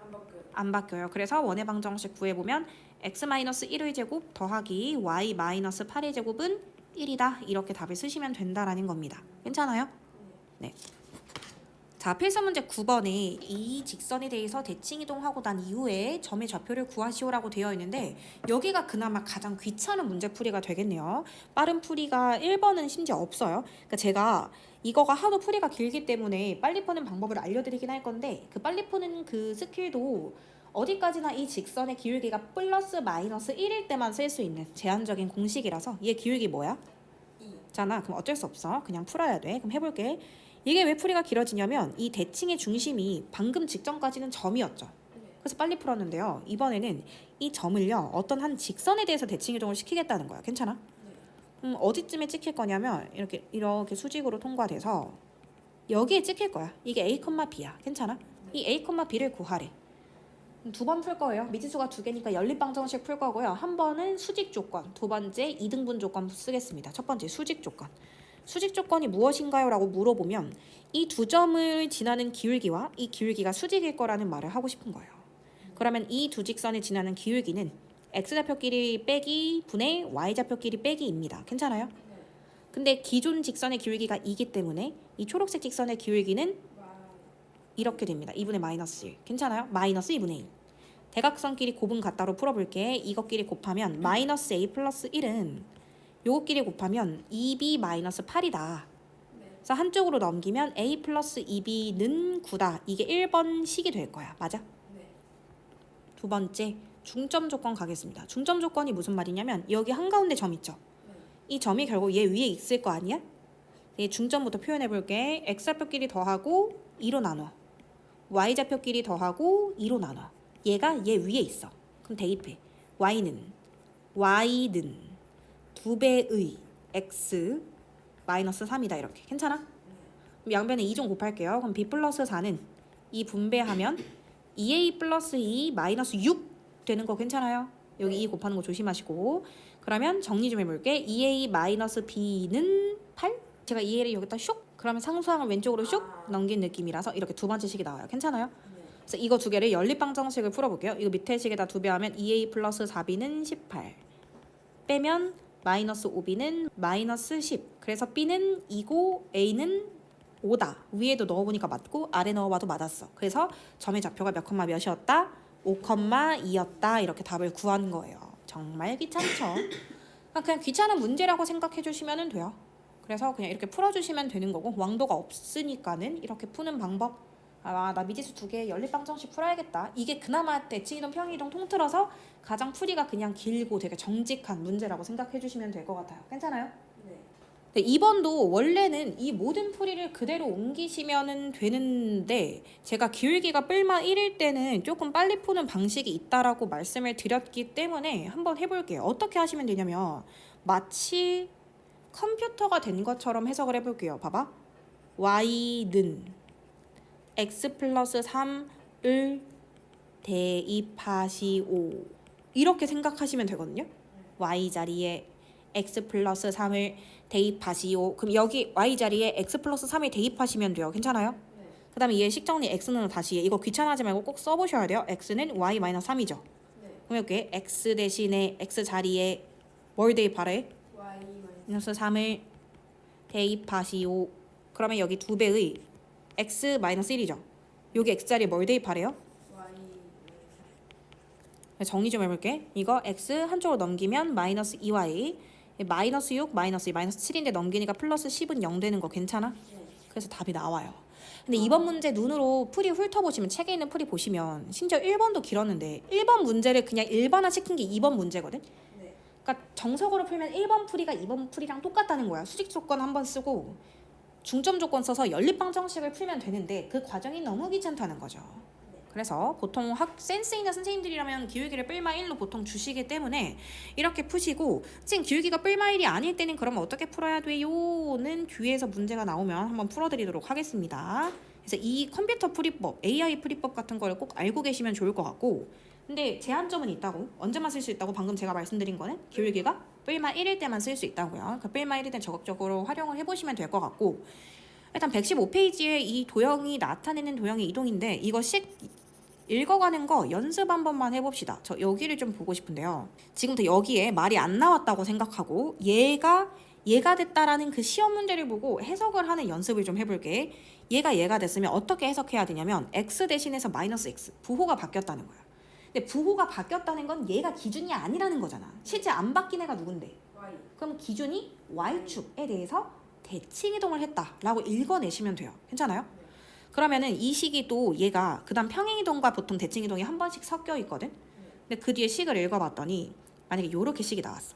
안 바뀌어요. 안 바뀌어요. 그래서 원의 방정식 구해보면 x-1의 제곱 더하기 y-8의 제곱은 1이다. 이렇게 답을 쓰시면 된다라는 겁니다. 괜찮아요? 네. 자, 필수 문제 9번에 이 직선에 대해서 대칭 이동하고 난 이후에 점의 좌표를 구하시오라고 되어 있는데 여기가 그나마 가장 귀찮은 문제 풀이가 되겠네요. 빠른 풀이가 1번은 심지어 없어요. 그러니까 제가 이거가 하도 풀이가 길기 때문에 빨리 푸는 방법을 알려드리긴 할 건데 그 빨리 푸는 그 스킬도 어디까지나 이 직선의 기울기가 플러스 마이너스 1일 때만 쓸 수 있는 제한적인 공식이라서 얘 기울기 뭐야? 2. 잖아. 그럼 어쩔 수 없어. 그냥 풀어야 돼. 그럼 해볼게. 이게 왜 풀이가 길어지냐면 이 대칭의 중심이 방금 직전까지는 점이었죠. 네. 그래서 빨리 풀었는데요. 이번에는 이 점을요. 어떤 한 직선에 대해서 대칭 이동을 시키겠다는 거야. 괜찮아? 네. 어디쯤에 찍힐 거냐면 이렇게 수직으로 통과돼서 여기에 찍힐 거야. 이게 A, B야. 괜찮아? 이 A, B를 구하래. 두 번 풀 거예요. 미지수가 두 개니까 연립방정식 풀 거고요. 한 번은 수직 조건, 두 번째 이등분 조건 쓰겠습니다. 첫 번째 수직 조건. 수직 조건이 무엇인가요? 라고 물어보면 이 두 점을 지나는 기울기와 이 기울기가 수직일 거라는 말을 하고 싶은 거예요. 그러면 이 두 직선을 지나는 기울기는 x좌표끼리 빼기 분의 y좌표끼리 빼기입니다. 괜찮아요? 네. 근데 기존 직선의 기울기가 2기 때문에 이 초록색 직선의 기울기는 이렇게 됩니다. 2분의 마이너스 1. 괜찮아요? 마이너스 2분의 1. 대각선끼리 곱은 같다로 풀어볼게. 이것끼리 곱하면 마이너스 a 플러스 1은 요것끼리 곱하면 2b 마이너스 8이다. 네. 그래서 한쪽으로 넘기면 a 플러스 2b는 9다. 이게 1번 식이 될 거야. 맞아? 네. 두 번째 중점 조건 가겠습니다. 중점 조건이 무슨 말이냐면 여기 한가운데 점 있죠? 네. 이 점이 결국 얘 위에 있을 거 아니야? 얘 중점부터 표현해볼게. x좌표끼리 더하고 2로 나눠. y좌표끼리 더하고 2로 나눠. 얘가 얘 위에 있어. 그럼 대입해. y는 2배의 x 마이너스 3이다. 이렇게. 괜찮아? 그럼 양변에 2 좀 곱할게요. 그럼 b 플러스 4는 2 분배하면 2a 플러스 2 마이너스 6 되는 거 괜찮아요? 여기 2 곱하는 거 조심하시고. 그러면 정리 좀 해볼게. 2a 마이너스 b는 8? 제가 2a를 여기다 슉! 그러면 상수항을 왼쪽으로 슉! 넘긴 느낌이라서 이렇게 두 번째 식이 나와요. 괜찮아요? 네. 그래서 이거 두 개를 연립방정식을 풀어볼게요. 이거 밑에 식에다 2배 하면 2a 플러스 4b는 18 빼면 마이너스 5b는 마이너스 10. 그래서 b는 2고 a는 5다. 위에도 넣어보니까 맞고 아래 넣어봐도 맞았어. 그래서 점의 좌표가 몇 컴마 몇이었다? 5,2였다. 이렇게 답을 구한 거예요. 정말 귀찮죠? 그냥 귀찮은 문제라고 생각해 주시면 돼요. 그래서 그냥 이렇게 풀어주시면 되는 거고 왕도가 없으니까는 이렇게 푸는 방법. 나 미지수 두 개 연립방정식 풀어야겠다. 이게 그나마 대칭이동 평이동 통틀어서 가장 풀이가 그냥 길고 되게 정직한 문제라고 생각해 주시면 될 것 같아요. 괜찮아요? 네. 네, 2번도 원래는 이 모든 풀이를 그대로 옮기시면 되는데 제가 기울기가 뿔마 1일 때는 조금 빨리 푸는 방식이 있다라고 말씀을 드렸기 때문에 한번 해볼게요. 어떻게 하시면 되냐면 마치 컴퓨터가 된 것처럼 해석을 해볼게요. 봐봐. y는 x 플러스 3을 대입하시오. 이렇게 생각하시면 되거든요. y 자리에 x 플러스 3을 대입하시오. 그럼 여기 y 자리에 x 플러스 3을 대입하시면 돼요. 괜찮아요? 네. 그 다음에 얘 식정리 x는 다시 이거 귀찮아하지 말고 꼭 써보셔야 돼요. x는 y 마이너스 3이죠. 네. 그럼 여기 x 대신에 x 자리에 뭘 대입하래? y 마이너스 3을 대입하시오. 그러면 여기 2배의 x 마이너스 1이죠. 여기 x자리에 뭘 대입하래요? Y 정리 좀 해볼게. 이거 x 한쪽으로 넘기면 마이너스 2y 마이너스 6 마이너스 2 마이너스 7인데 넘기니까 플러스 10은 0 되는 거 괜찮아? 그래서 답이 나와요. 근데 이번 문제 눈으로 풀이 훑어보시면 책에 있는 풀이 보시면 심지어 1번도 길었는데 1번 문제를 그냥 일반화 시킨 게 2번 문제거든? 네. 그러니까 정석으로 풀면 1번 풀이가 2번 풀이랑 똑같다는 거야. 수직 조건 한 번 쓰고 중점 조건 써서 연립방정식을 풀면 되는데 그 과정이 너무 귀찮다는 거죠. 그래서 보통 센스 있는 선생님들이라면 기울기를 뿔마 1로 보통 주시기 때문에 이렇게 푸시고 지금 기울기가 뿔마 1이 아닐 때는 그러면 어떻게 풀어야 돼요?는 뒤에서 문제가 나오면 한번 풀어드리도록 하겠습니다. 그래서 이 컴퓨터 풀이법, AI 풀이법 같은 걸 꼭 알고 계시면 좋을 것 같고 근데 제한점은 있다고. 언제만 쓸 수 있다고? 방금 제가 말씀드린 거는 기울기가 뿔마 1일 때만 쓸 수 있다고요. 그 뿔마 1일 때 적극적으로 활용을 해보시면 될 것 같고 일단 115페이지에 이 도형이 나타내는 도형의 이동인데 이거 읽어가는 거 연습 한 번만 해봅시다. 저 여기를 좀 보고 싶은데요. 지금부터 여기에 말이 안 나왔다고 생각하고 얘가 됐다라는 그 시험 문제를 보고 해석을 하는 연습을 좀 해볼게. 얘가 됐으면 어떻게 해석해야 되냐면 x 대신해서 마이너스 x 부호가 바뀌었다는 거야. 근데 부호가 바뀌었다는 건 얘가 기준이 아니라는 거잖아. 실제 안 바뀐 애가 누군데? Y 그럼 기준이 y축에 대해서 대칭 이동을 했다라고 읽어내시면 돼요. 괜찮아요? 그러면은 이 식이 또 얘가 그 다음 평행이동과 보통 대칭이동이 한 번씩 섞여 있거든. 근데 그 뒤에 식을 읽어봤더니 만약에 요렇게 식이 나왔어.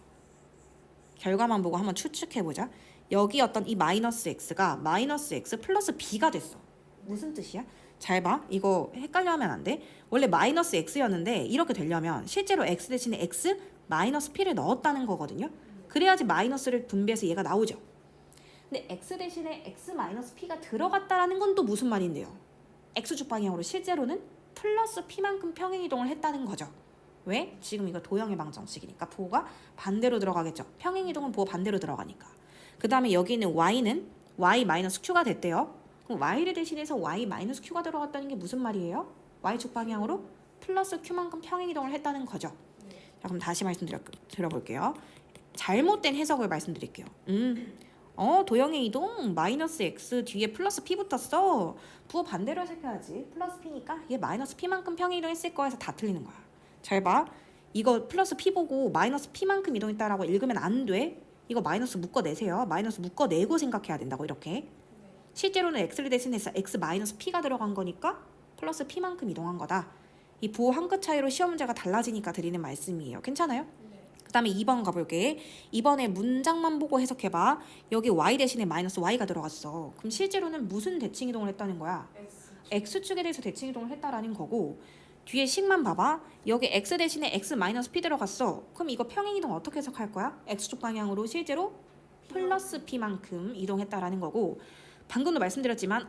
결과만 보고 한번 추측해보자. 여기 어떤 이 마이너스 x가 마이너스 x 플러스 b가 됐어. 무슨 뜻이야? 잘 봐. 이거 헷갈려 하면 안 돼. 원래 마이너스 x였는데 이렇게 되려면 실제로 x 대신에 x 마이너스 p를 넣었다는 거거든요. 그래야지 마이너스를 분배해서 얘가 나오죠. 근데 x 대신에 x 마이너스 p가 들어갔다라는 건 또 무슨 말인데요? x축 방향으로 실제로는 플러스 p만큼 평행이동을 했다는 거죠. 왜? 지금 이거 도형의 방정식이니까 부호가 반대로 들어가겠죠. 평행이동은 부호 반대로 들어가니까. 그 다음에 여기 있는 y는 y 마이너스 q가 됐대요. 그럼 y를 대신해서 y 마이너스 q가 들어갔다는 게 무슨 말이에요? y축 방향으로 플러스 q만큼 평행이동을 했다는 거죠. 자, 그럼 다시 들어볼게요. 잘못된 해석을 말씀드릴게요. 도형의 이동 마이너스 x 뒤에 플러스 p 붙었어. 부호 반대로 해석해야지. 플러스 p니까 얘 마이너스 p만큼 평행이동했을 거에서 다 틀리는 거야. 잘 봐. 이거 플러스 p 보고 마이너스 p만큼 이동했다라고 읽으면 안 돼. 이거 마이너스 묶어내세요. 마이너스 묶어내고 생각해야 된다고 이렇게. 실제로는 x를 대신해서 x 마이너스 p가 들어간 거니까 플러스 p만큼 이동한 거다. 이 부호 한 끗 차이로 시험 문제가 달라지니까 드리는 말씀이에요. 괜찮아요? 그 다음에 2번 가볼게. 이번에 문장만 보고 해석해봐. 여기 y 대신에 마이너스 y가 들어갔어. 그럼 실제로는 무슨 대칭 이동을 했다는 거야? x축에 대해서 대칭 이동을 했다라는 거고 뒤에 식만 봐봐. 여기 x 대신에 x 마이너스 p 들어갔어. 그럼 이거 평행 이동 어떻게 해석할 거야? x축 방향으로 실제로 플러스 p만큼 이동했다라는 거고 방금도 말씀드렸지만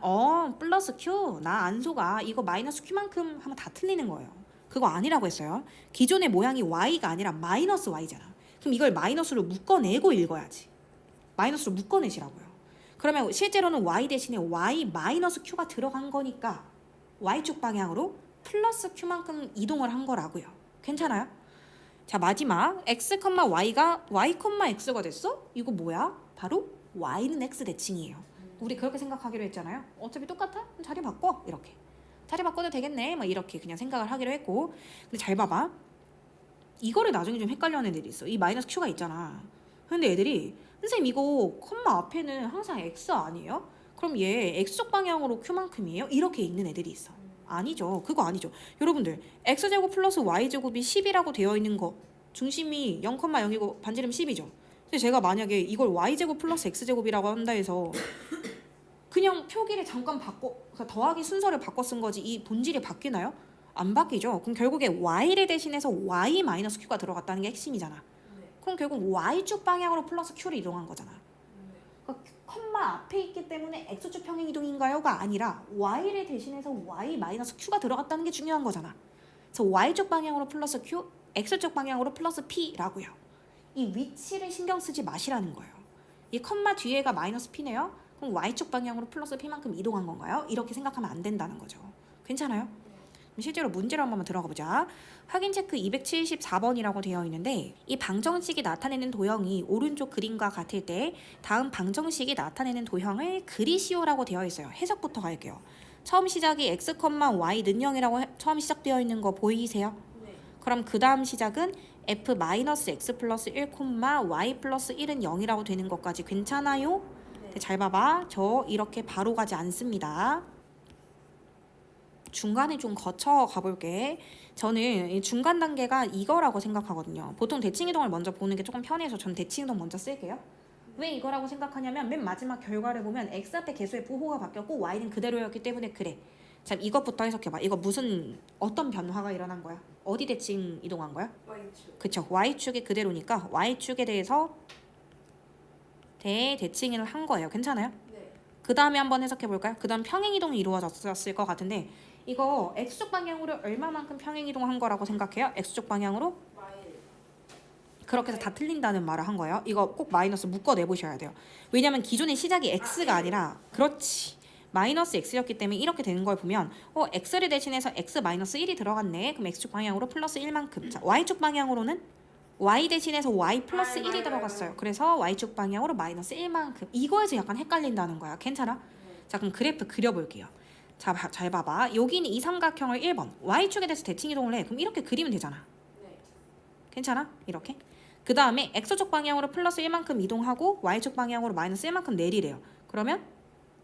플러스 q 나 안 속아. 이거 마이너스 q만큼 하면 다 틀리는 거예요. 그거 아니라고 했어요. 기존의 모양이 y가 아니라 마이너스 y잖아. 그럼 이걸 마이너스로 묶어내고 읽어야지. 마이너스로 묶어내시라고요. 그러면 실제로는 y 대신에 y 마이너스 q가 들어간 거니까 y축 방향으로 플러스 q만큼 이동을 한 거라고요. 괜찮아요? 자, 마지막 x, y가 y, x가 됐어? 이거 뭐야? 바로 y는 x 대칭이에요. 우리 그렇게 생각하기로 했잖아요. 어차피 똑같아? 그럼 자리 바꿔. 이렇게. 자리 바꿔도 되겠네. 막 이렇게 그냥 생각을 하기로 했고. 근데 잘 봐봐. 이거를 나중에 좀 헷갈려하는 애들이 있어. 이 마이너스 q가 있잖아. 근데 애들이 선생님 이거 콤마 앞에는 항상 x 아니에요? 그럼 얘 x축 방향으로 q만큼이에요? 이렇게 읽는 애들이 있어. 아니죠. 그거 아니죠. 여러분들 x제곱 플러스 y제곱이 10이라고 되어 있는 거 중심이 0,0이고 반지름 10이죠. 근데 제가 만약에 이걸 y제곱 플러스 x제곱이라고 한다 해서 그냥 표기를 잠깐 그러니까 더하기 순서를 바꿔 쓴 거지 이 본질이 바뀌나요? 안 바뀌죠. 그럼 결국에 y를 대신해서 y 마이너스 q가 들어갔다는 게 핵심이잖아. 그럼 결국 y축 방향으로 플러스 q를 이동한 거잖아. 그러니까 콤마 앞에 있기 때문에 x축 평행 이동인가요가 아니라 y를 대신해서 y 마이너스 q가 들어갔다는 게 중요한 거잖아. 그래서 y축 방향으로 플러스 q, x축 방향으로 플러스 p라고요. 이 위치를 신경 쓰지 마시라는 거예요. 이 콤마 뒤에가 마이너스 p네요. 그럼 y축 방향으로 플러스 p만큼 이동한 건가요? 이렇게 생각하면 안 된다는 거죠. 괜찮아요? 실제로 문제로 한번 들어가 보자. 확인 체크 274번이라고 되어 있는데 이 방정식이 나타내는 도형이 오른쪽 그림과 같을 때 다음 방정식이 나타내는 도형을 그리시오라고 되어 있어요. 해석부터 갈게요. 처음 시작이 x, y 는영이라고 처음 시작되어 있는 거 보이세요? 네. 그럼 그 다음 시작은 f-x 플러스 1, y 플러스 1은 0이라고 되는 것까지 괜찮아요? 네. 잘 봐봐. 저 이렇게 바로 가지 않습니다. 중간에 좀 거쳐 가볼게. 저는 이 중간 단계가 이거라고 생각하거든요. 보통 대칭이동을 먼저 보는 게 조금 편해서 전 대칭이동 먼저 쓸게요. 왜 이거라고 생각하냐면 맨 마지막 결과를 보면 x 앞에 개수의 부호가 바뀌었고 y는 그대로였기 때문에 그래. 자, 이것부터 해석해봐. 이거 무슨 어떤 변화가 일어난 거야? 어디 대칭 이동한 거야? Y축. 그쵸. y축이 그대로니까 y축에 대해서 대칭을 한 거예요. 괜찮아요? 네. 그 다음에 한번 해석해볼까요? 그 다음 평행이동이 이루어졌을 것 같은데 이거 x축 방향으로 얼마만큼 평행이동한 거라고 생각해요? x축 방향으로? Y. 그렇게 해서 다 틀린다는 말을 한 거예요. 이거 꼭 마이너스 묶어내보셔야 돼요. 왜냐면 기존의 시작이 x가 아니라 그렇지. 마이너스 x였기 때문에 이렇게 되는 걸 보면 x를 대신해서 x 마이너스 1이 들어갔네. 그럼 x축 방향으로 플러스 1만큼. 자, y축 방향으로는 y 대신해서 y 플러스 1이 들어갔어요. 그래서 y축 방향으로 마이너스 1만큼. 이거에서 약간 헷갈린다는 거야. 괜찮아? 네. 자, 그럼 그래프 그려볼게요. 자, 잘 봐봐. 여기는 이 삼각형을 1번 y축에 대해서 대칭 이동을 해. 그럼 이렇게 그리면 되잖아. 네. 괜찮아? 이렇게. 그 다음에 x축 방향으로 플러스 1만큼 이동하고 y축 방향으로 마이너스 1만큼 내리래요. 그러면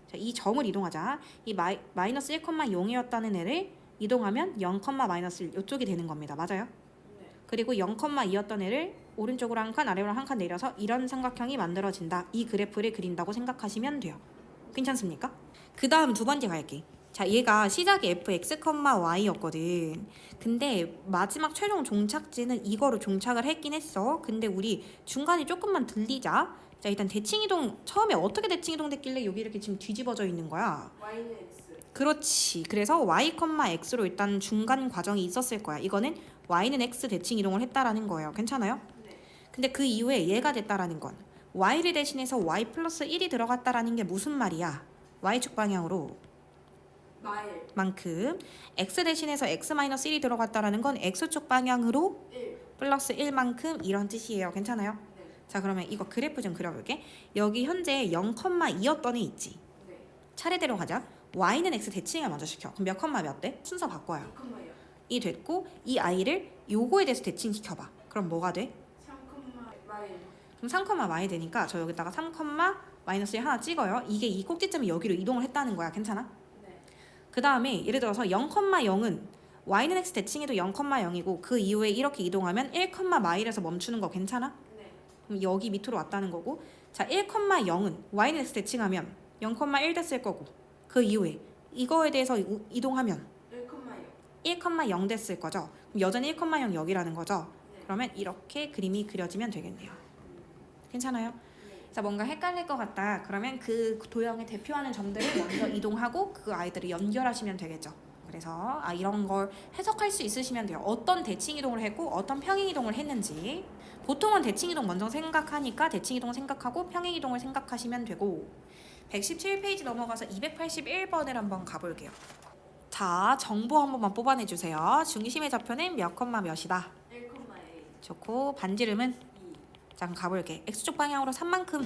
자, 이 점을 이동하자. 이 마이너스 1,0이었다는 애를 이동하면 0, 마이너스 1 이쪽이 되는 겁니다. 맞아요? 네. 그리고 0,2였던 애를 오른쪽으로 한 칸, 아래로 한 칸 내려서 이런 삼각형이 만들어진다. 이 그래프를 그린다고 생각하시면 돼요. 괜찮습니까? 그 다음 두 번째 갈게. 자, 얘가 시작이 fx, y였거든. 근데 마지막 최종 종착지는 이거로 종착을 했긴 했어. 근데 우리 중간에 조금만 들리자. 자, 일단 대칭이동 처음에 어떻게 대칭이동 됐길래 여기 이렇게 지금 뒤집어져 있는 거야? Y는 X. 그렇지. 그래서 y, x로 일단 중간 과정이 있었을 거야. 이거는 y는 x 대칭 이동을 했다라는 거예요. 괜찮아요? 네. 근데 그 이후에 얘가 됐다라는 건 y를 대신해서 y 플러스 1이 들어갔다라는 게 무슨 말이야? y축 방향으로 마일. 만큼 x 대신해서 x 마이너스 1이 들어갔다라는 건 x축 방향으로 1. 플러스 1만큼 이런 뜻이에요. 괜찮아요? 네. 자, 그러면 이거 그래프 좀 그려볼게. 여기 현재 0,2였던 애 있지. 네. 차례대로 가자. y는 x 대칭을 먼저 시켜. 그럼 몇 컴마 몇 대? 순서 바꿔요. 2,0. 이 됐고 이 i를 요거에 대해서 대칭시켜봐. 그럼 뭐가 돼? 3, 마일. 그럼 3, y 되니까 저 여기다가 3, 마이너스 1 하나 찍어요. 이게 이 꼭지점이 여기로 이동을 했다는 거야. 괜찮아? 네. 그 다음에 예를 들어서 0,0은 y는 x 대칭해도 0,0이고 그 이후에 이렇게 이동하면 1, 마일에서 멈추는 거 괜찮아? 네. 그럼 여기 밑으로 왔다는 거고 자 1,0은 y는 x 대칭하면 0,1 됐을 거고 그 이후에 이거에 대해서 이동하면 1,0 됐을 거죠. 그럼 여전히 1,0 여기라는 거죠. 네. 그러면 이렇게 그림이 그려지면 되겠네요. 괜찮아요? 네. 자, 뭔가 헷갈릴 것 같다. 그러면 그 도형에 대표하는 점들을 먼저 이동하고 그 아이들을 연결하시면 되겠죠. 그래서 이런 걸 해석할 수 있으시면 돼요. 어떤 대칭 이동을 했고 어떤 평행 이동을 했는지. 보통은 대칭 이동 먼저 생각하니까 대칭 이동 생각하고 평행 이동을 생각하시면 되고 117페이지 넘어가서 281번을 한번 가볼게요. 자, 정보 한 번만 뽑아내 주세요. 중심의 좌표는 몇 컴마 몇이다. 1,A. 좋고 반지름은 2. 자, 그럼 가볼게. x축 방향으로 3만큼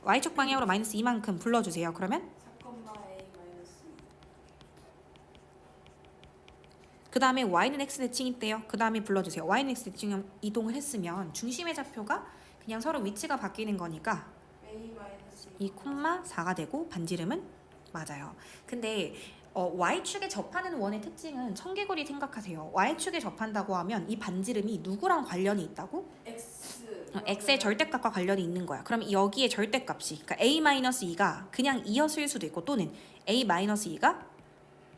y축 방향으로 마이너스 2만큼 불러주세요. 그러면 4,A 마이너스 2. 그 다음에 y는 x 대칭 있대요. 그 다음에 불러주세요. y는 x 대칭 이동을 했으면 중심의 좌표가 그냥 서로 위치가 바뀌는 거니까 A 마이너스 2, 4가 되고 반지름은 맞아요. 근데 y축에 접하는 원의 특징은 청개구리 생각하세요. y축에 접한다고 하면 이 반지름이 누구랑 관련이 있다고? X. x의 절대값과 관련이 있는 거야. 그럼 여기에 절대값이 그러니까 a-2가 그냥 2였을 수도 있고 또는 a-2가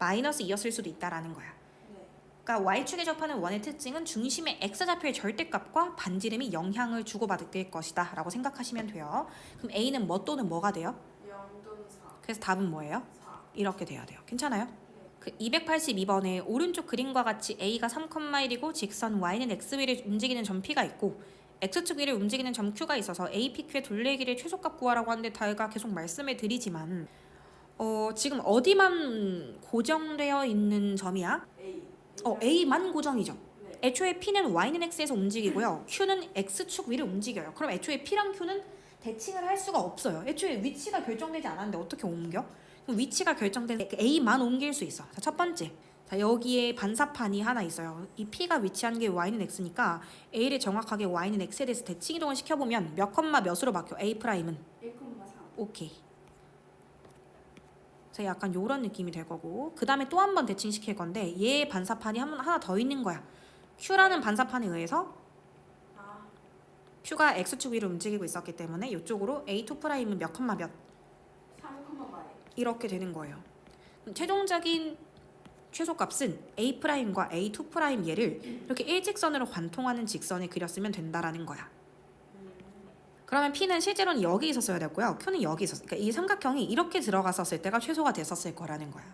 마이너스 2였을 수도 있다라는 거야. 네. 그러니까 y축에 접하는 원의 특징은 중심의 x좌표의 절대값과 반지름이 영향을 주고받을 것이다 라고 생각하시면 돼요. 그럼 a는 뭐 또는 뭐가 돼요? 0 또는 4. 그래서 답은 뭐예요? 4. 이렇게 돼야 돼요. 괜찮아요? 네. 그 282번에 오른쪽 그림과 같이 a가 3,1이고 직선 y는 x 위를 움직이는 점 p가 있고 x축 위를 움직이는 점 q가 있어서 a, p, q의 둘레길의 최소값 구하라고 하는데 저희가 계속 말씀을 드리지만 지금 어디만 고정되어 있는 점이야? A. A만 고정이죠. 네. 애초에 P는 Y는 X에서 움직이고요. Q는 X축 위를 움직여요. 그럼 애초에 P랑 Q는 대칭을 할 수가 없어요. 애초에 위치가 결정되지 않았는데 어떻게 옮겨? 그럼 위치가 결정된 A만 옮길 수 있어. 자, 첫 번째. 자, 여기에 반사판이 하나 있어요. 이 P가 위치한 게 Y는 X니까 A를 정확하게 Y는 X에 대해서 대칭 이동을 시켜보면 몇 컴마 몇으로 바뀌어? A 프라임은 1,3. 오케이. 자, 약간 요런 느낌이 될 거고 그 다음에 또 한 번 대칭시킬 건데 얘의 반사판이 하나 더 있는 거야. Q라는 반사판에 의해서 아, Q가 X축 위로 움직이고 있었기 때문에 이쪽으로 A2'은 몇 컴마 몇 3,마이. 이렇게 되는 거예요. 그럼 최종적인 최소값은 A'과 A2' 얘를 이렇게 일직선으로 관통하는 직선을 그렸으면 된다라는 거야. 그러면 P는 실제로는 여기 있었어야 됐고요. Q는 여기 있었어. 그러니까 이 삼각형이 이렇게 들어갔었을 때가 최소가 됐었을 거라는 거야.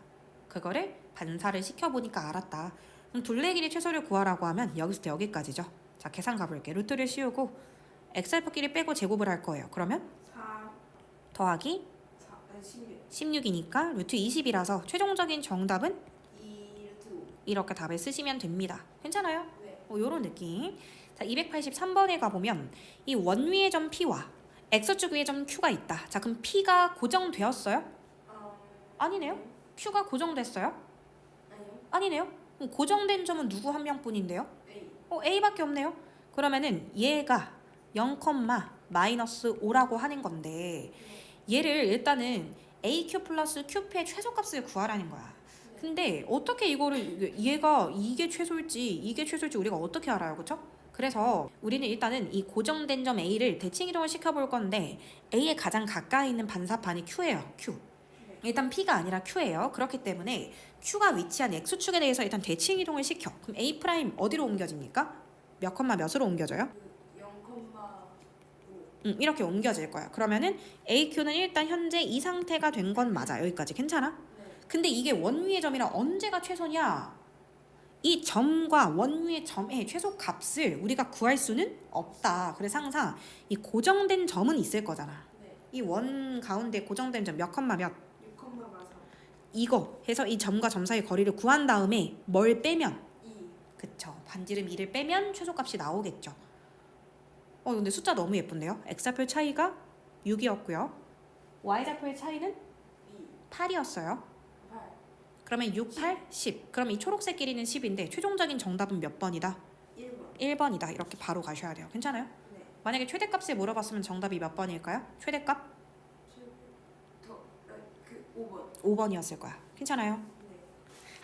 그거를 반사를 시켜보니까 알았다. 그럼 둘레 길이 최소를 구하라고 하면 여기서부터 여기까지죠. 자, 계산 가볼게. 루트를 씌우고 x알파끼리 빼고 제곱을 할 거예요. 그러면 4, 더하기 4, 16. 16이니까 루트 20이라서 최종적인 정답은 2 루트 5. 이렇게 답을 쓰시면 됩니다. 괜찮아요? 네. 요런 느낌. 자, 283번에 가보면 이 원위의 점 P와 x축 위의 점 Q가 있다. 자, 그럼 P가 고정되었어요? 아니네요. Q가 고정됐어요? 아니요. 아니네요. 그럼 고정된 점은 누구 한 명뿐인데요? A. A밖에 없네요. 그러면은 얘가 0,-5라고 하는 건데 얘를 일단은 AQ 플러스 QP의 최소값을 구하라는 거야. 근데 어떻게 이거를 얘가 이게 최소일지 우리가 어떻게 알아요, 그렇죠? 그래서 우리는 일단은 이 고정된 점 A를 대칭 이동을 시켜볼 건데 A에 가장 가까이 있는 반사판이 Q예요. Q. 일단 P가 아니라 Q예요. 그렇기 때문에 Q가 위치한 X축에 대해서 일단 대칭 이동을 시켜. 그럼 A 프라임 어디로 옮겨집니까? 몇 컴마 몇으로 옮겨져요? 0,5. 이렇게 옮겨질 거야. 그러면은 AQ는 일단 현재 이 상태가 된 건 맞아. 여기까지 괜찮아? 네. 근데 이게 원위의 점이라 언제가 최소냐? 이 점과 원위의 점의 최소 값을 우리가 구할 수는 없다. 그래서 항상 이 고정된 점은 있을 거잖아. 네. 이 원 가운데 고정된 점 몇 컴마 몇 6,4. 이거 해서 이 점과 점 사이 거리를 구한 다음에 뭘 빼면 2. 그쵸. 반지름 2를 빼면 최소값이 나오겠죠. 근데 숫자 너무 예쁜데요. x좌표 차이가 6이었고요. y좌표의 차이는 2. 8이었어요. 8. 그러면 6, 8, 10. 그럼 이 초록색 길이는 10인데 최종적인 정답은 몇 번이다? 1번. 1번이다. 이렇게 바로 가셔야 돼요. 괜찮아요? 네. 만약에 최대값을 물어봤으면 정답이 몇 번일까요? 최대값? 그 5번. 5번이었을 거야. 괜찮아요? 네.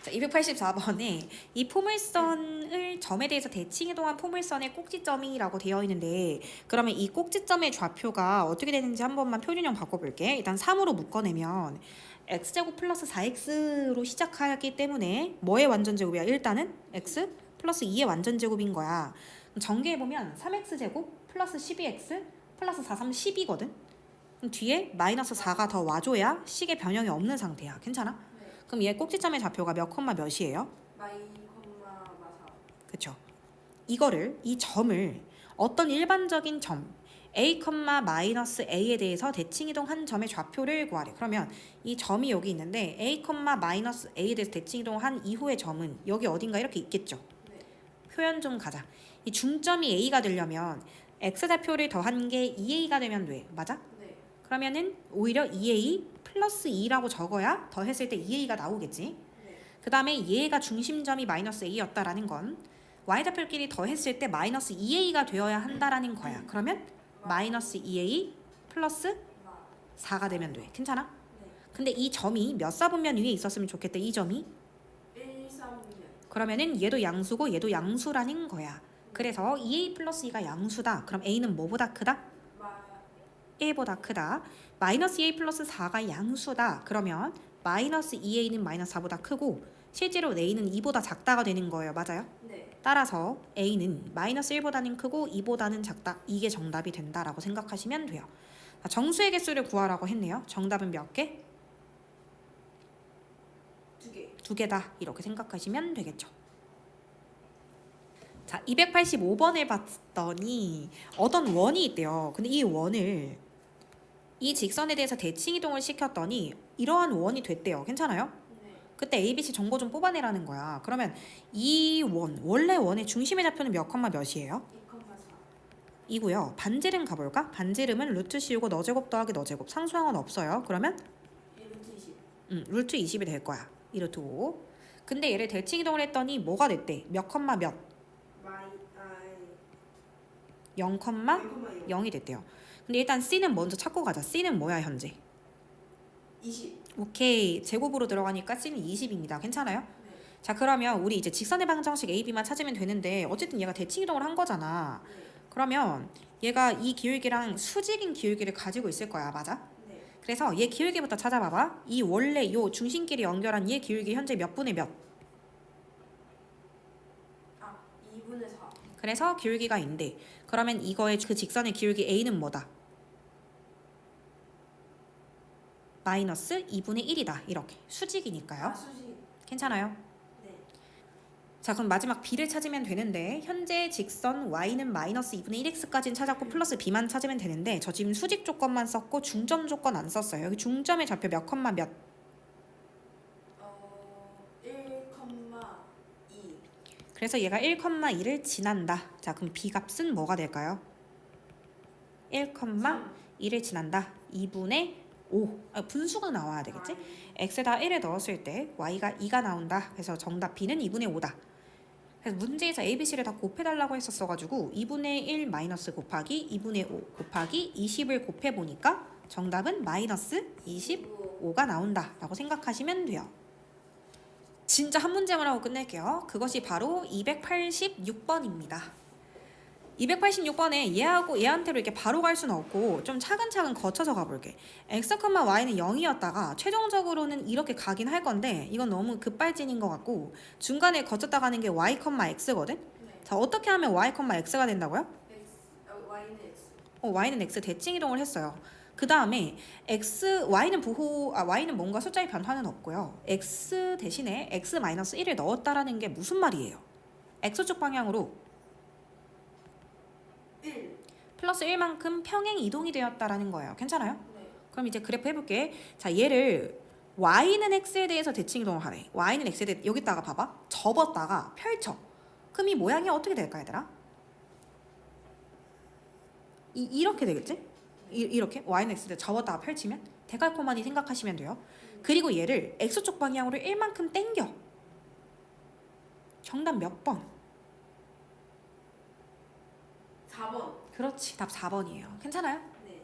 자, 284번에 이 포물선을 점에 대해서 대칭 이동한 포물선의 꼭지점이라고 되어 있는데 그러면 이 꼭지점의 좌표가 어떻게 되는지 한 번만 표준형 바꿔볼게. 일단 3으로 묶어내면 x제곱 플러스 4x로 시작하기 때문에 뭐의 완전제곱이야? 일단은 x 플러스 2의 완전제곱인 거야. 전개해보면 3x제곱 플러스 12x 플러스 4, 3, 10이거든. 뒤에 마이너스 4가 더 와줘야 식의 변형이 없는 상태야. 괜찮아? 네. 그럼 얘 꼭지점의 좌표가 몇 컴마 몇이에요? 마이 콤마 마사. 그쵸? 이거를 이 점을 어떤 일반적인 점 a, 마이너스 a에 대해서 대칭 이동한 점의 좌표를 구하래. 그러면 이 점이 여기 있는데 a, 마이너스 a에 대해서 대칭 이동한 이후의 점은 여기 어딘가 이렇게 있겠죠? 네. 표현 좀 가자. 이 중점이 a가 되려면 x좌표를 더한 게 2a가 되면 돼. 맞아? 네. 그러면은 오히려 2a 플러스 2라고 적어야 더했을 때 2a가 나오겠지. 네. 그 다음에 얘가 중심점이 마이너스 a였다라는 건 y좌표끼리 더했을 때 마이너스 2a가 되어야 한다라는 거야. 그러면 마이너스 2a 플러스 마. 4가 되면 돼. 괜찮아? 네. 근데 이 점이 몇 사분면 위에 있었으면 좋겠대. 이 점이. 1, 3면. 그러면은 얘도 양수고 얘도 양수라는 거야. 그래서 2a 플러스 2가 양수다. 그럼 a는 뭐보다 크다? 마. 1보다 크다. 마이너스 2a 플러스 4가 양수다. 그러면 마이너스 2a는 마이너스 4보다 크고 실제로 a는 2보다 작다가 되는 거예요. 맞아요? 네. 따라서 a는 마이너스 1보다는 크고 2보다는 작다. 이게 정답이 된다라고 생각하시면 돼요. 정수의 개수를 구하라고 했네요. 정답은 몇 개? 2개. 2개다. 이렇게 생각하시면 되겠죠. 자, 285번을 봤더니 어떤 원이 있대요. 근데 이 원을 이 직선에 대해서 대칭 이동을 시켰더니 이러한 원이 됐대요. 괜찮아요? 네. 그때 ABC 정보 좀 뽑아내라는 거야. 그러면 이 원, 원래 원의 중심의 좌표는 몇 컴마 몇이에요? 2,4. 이고요. 반지름 가볼까? 반지름은 루트 씌우고 너 제곱 더하기 너 제곱. 상수항은 없어요. 그러면 루트 20. 루트 20이 될 거야. 이 루트 5. 근데 얘를 대칭 이동을 했더니 뭐가 됐대? 몇 컴마 몇? 0, 0이 됐대요. 근데 일단 C는 먼저 찾고 가자. C는 뭐야 현재? 20. 오케이. 제곱으로 들어가니까 C는 20입니다. 괜찮아요? 네. 자 그러면 우리 이제 직선의 방정식 A, B만 찾으면 되는데 어쨌든 얘가 대칭 이동을 한 거잖아. 네. 그러면 얘가 이 기울기랑 수직인 기울기를 가지고 있을 거야. 맞아? 네. 그래서 얘 기울기부터 찾아봐봐. 이 원래 요 중심끼리 연결한 얘 기울기 현재 몇 분의 몇? 2분의 4. 그래서 기울기가 인데 그러면 이거의 그 직선의 기울기 A는 뭐다? 마이너스 2분의 1이다. 이렇게 수직이니까요. 수직. 괜찮아요? 네. 자 그럼 마지막 B를 찾으면 되는데 현재 직선 Y는 마이너스 2분의 1x까지는 찾았고 플러스 B만 찾으면 되는데 저 지금 수직 조건만 썼고 중점 조건 안 썼어요. 여기 중점의 좌표 몇 컴마 몇? 1,2. 그래서 얘가 1,2를 지난다. 자 그럼 B 값은 뭐가 될까요? 1,2를 지난다. 2분의 5. 분수가 나와야 되겠지? x에다 1을 넣었을 때 y가 2가 나온다. 그래서 정답 B는 2분의 5다. 그래서 문제에서 ABC를 다 곱해달라고 했었어가지고 2분의 1 마이너스 곱하기 2분의 5 곱하기 20을 곱해보니까 정답은 마이너스 25가 나온다 라고 생각하시면 돼요. 진짜 한 문제만 하고 끝낼게요. 그것이 바로 286번입니다. 286번에 얘한테로 이렇게 바로 갈 수는 없고 좀 차근차근 거쳐서 가볼게. x, y는 0이었다가 최종적으로는 이렇게 가긴 할 건데 이건 너무 급발진인 것 같고 중간에 거쳤다 가는 게 y, x거든? 네. 자 어떻게 하면 y, x가 된다고요? Y는 X. y는 x 대칭 이동을 했어요. 그 다음에 y는 y는 뭔가 숫자의 변화는 없고요. x 대신에 x-1을 넣었다라는 게 무슨 말이에요? x축 방향으로 1. 플러스 1만큼 평행 이동이 되었다라는 거예요. 괜찮아요? 네. 그럼 이제 그래프 해볼게. 자 얘를 y는 x에 대해서 대칭 이동을 하네. y는 x에 대해 여기다가 봐봐. 접었다가 펼쳐. 그럼 이 모양이 어떻게 될까 얘들아? 이렇게 되겠지? 이렇게 y는 x에 대해 접었다가 펼치면 대갈코마니 생각하시면 돼요. 그리고 얘를 x축 방향으로 1만큼 당겨. 정답 몇 번? 4번. 그렇지. 답 4번이에요. 괜찮아요? 네.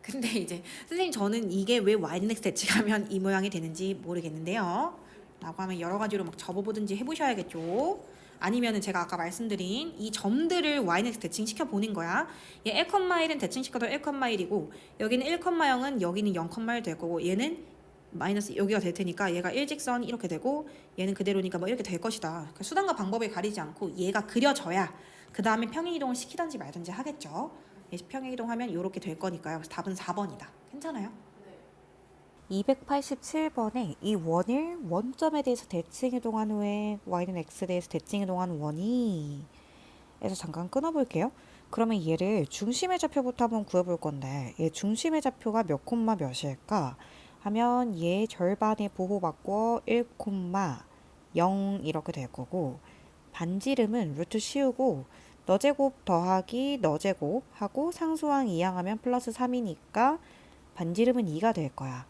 근데 이제 선생님 저는 이게 왜 y는 x 대칭하면 이 모양이 되는지 모르겠는데요 라고 하면 여러 가지로 막 접어보든지 해보셔야겠죠. 아니면은 제가 아까 말씀드린 이 점들을 y는 x 대칭시켜 보는 거야. 얘 1,1은 대칭시켜도 1,1이고 여기는 1,0은 여기는 0,1 될 거고 얘는 마이너스 여기가 될 테니까 얘가 일직선 이렇게 되고 얘는 그대로니까 뭐 이렇게 될 것이다. 그러니까 수단과 방법을 가리지 않고 얘가 그려져야 그 다음에 평행 이동을 시키든지 말든지 하겠죠. 평행 이동하면 이렇게 될 거니까요. 그래서 답은 4번이다. 괜찮아요? 네. 287번에 이 원을 원점에 대해서 대칭 이동한 후에 y는 x에 대해서 대칭 이동한 원이 에서 잠깐 끊어볼게요. 그러면 얘를 중심의 좌표부터 한번 구해볼 건데 얘 중심의 좌표가 몇 콤마 몇일까? 하면 얘 절반에 보호받고 1,0 이렇게 될 거고 반지름은 루트 씌우고 너 제곱 더하기 너 제곱 하고 상수항 이항하면 플러스 3이니까 반지름은 2가 될 거야.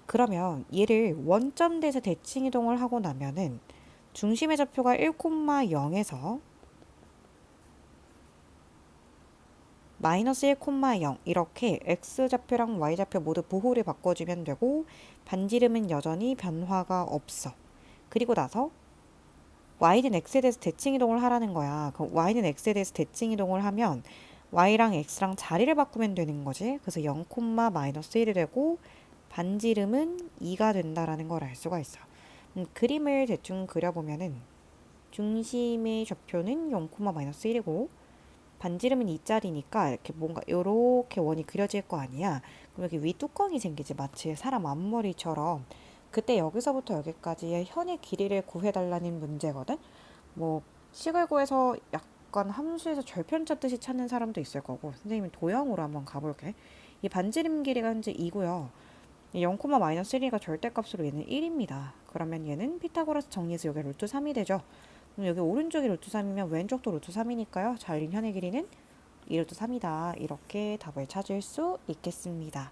그러면 얘를 원점 대에서 대칭 이동을 하고 나면은 중심의 좌표가 1,0에서 마이너스 1,0 이렇게 x좌표랑 y좌표 모두 보호를 바꿔주면 되고 반지름은 여전히 변화가 없어. 그리고 나서 y는 x에 대해서 대칭 이동을 하라는 거야. 그럼 y는 x에 대해서 대칭 이동을 하면 y랑 x랑 자리를 바꾸면 되는 거지. 그래서 0, 마이너스 1이 되고 반지름은 2가 된다라는 걸 알 수가 있어. 그림을 대충 그려보면은 중심의 좌표는 0, 마이너스 1이고 반지름은 2짜리니까 이렇게 뭔가 요렇게 원이 그려질 거 아니야. 그럼 여기 위 뚜껑이 생기지. 마치 사람 앞머리처럼. 그때 여기서부터 여기까지의 현의 길이를 구해달라는 문제거든. 뭐 식을 구해서 약간 함수에서 절편 찾듯이 찾는 사람도 있을 거고 선생님은 도형으로 한번 가볼게. 이 반지름 길이가 현재 2고요. 0,-1가 절대값으로 얘는 1입니다. 그러면 얘는 피타고라스 정리해서 여기 루트 3이 되죠. 그럼 여기 오른쪽이 루트 3이면 왼쪽도 루트 3이니까요. 자율인 현의 길이는 2 루트 3이다. 이렇게 답을 찾을 수 있겠습니다.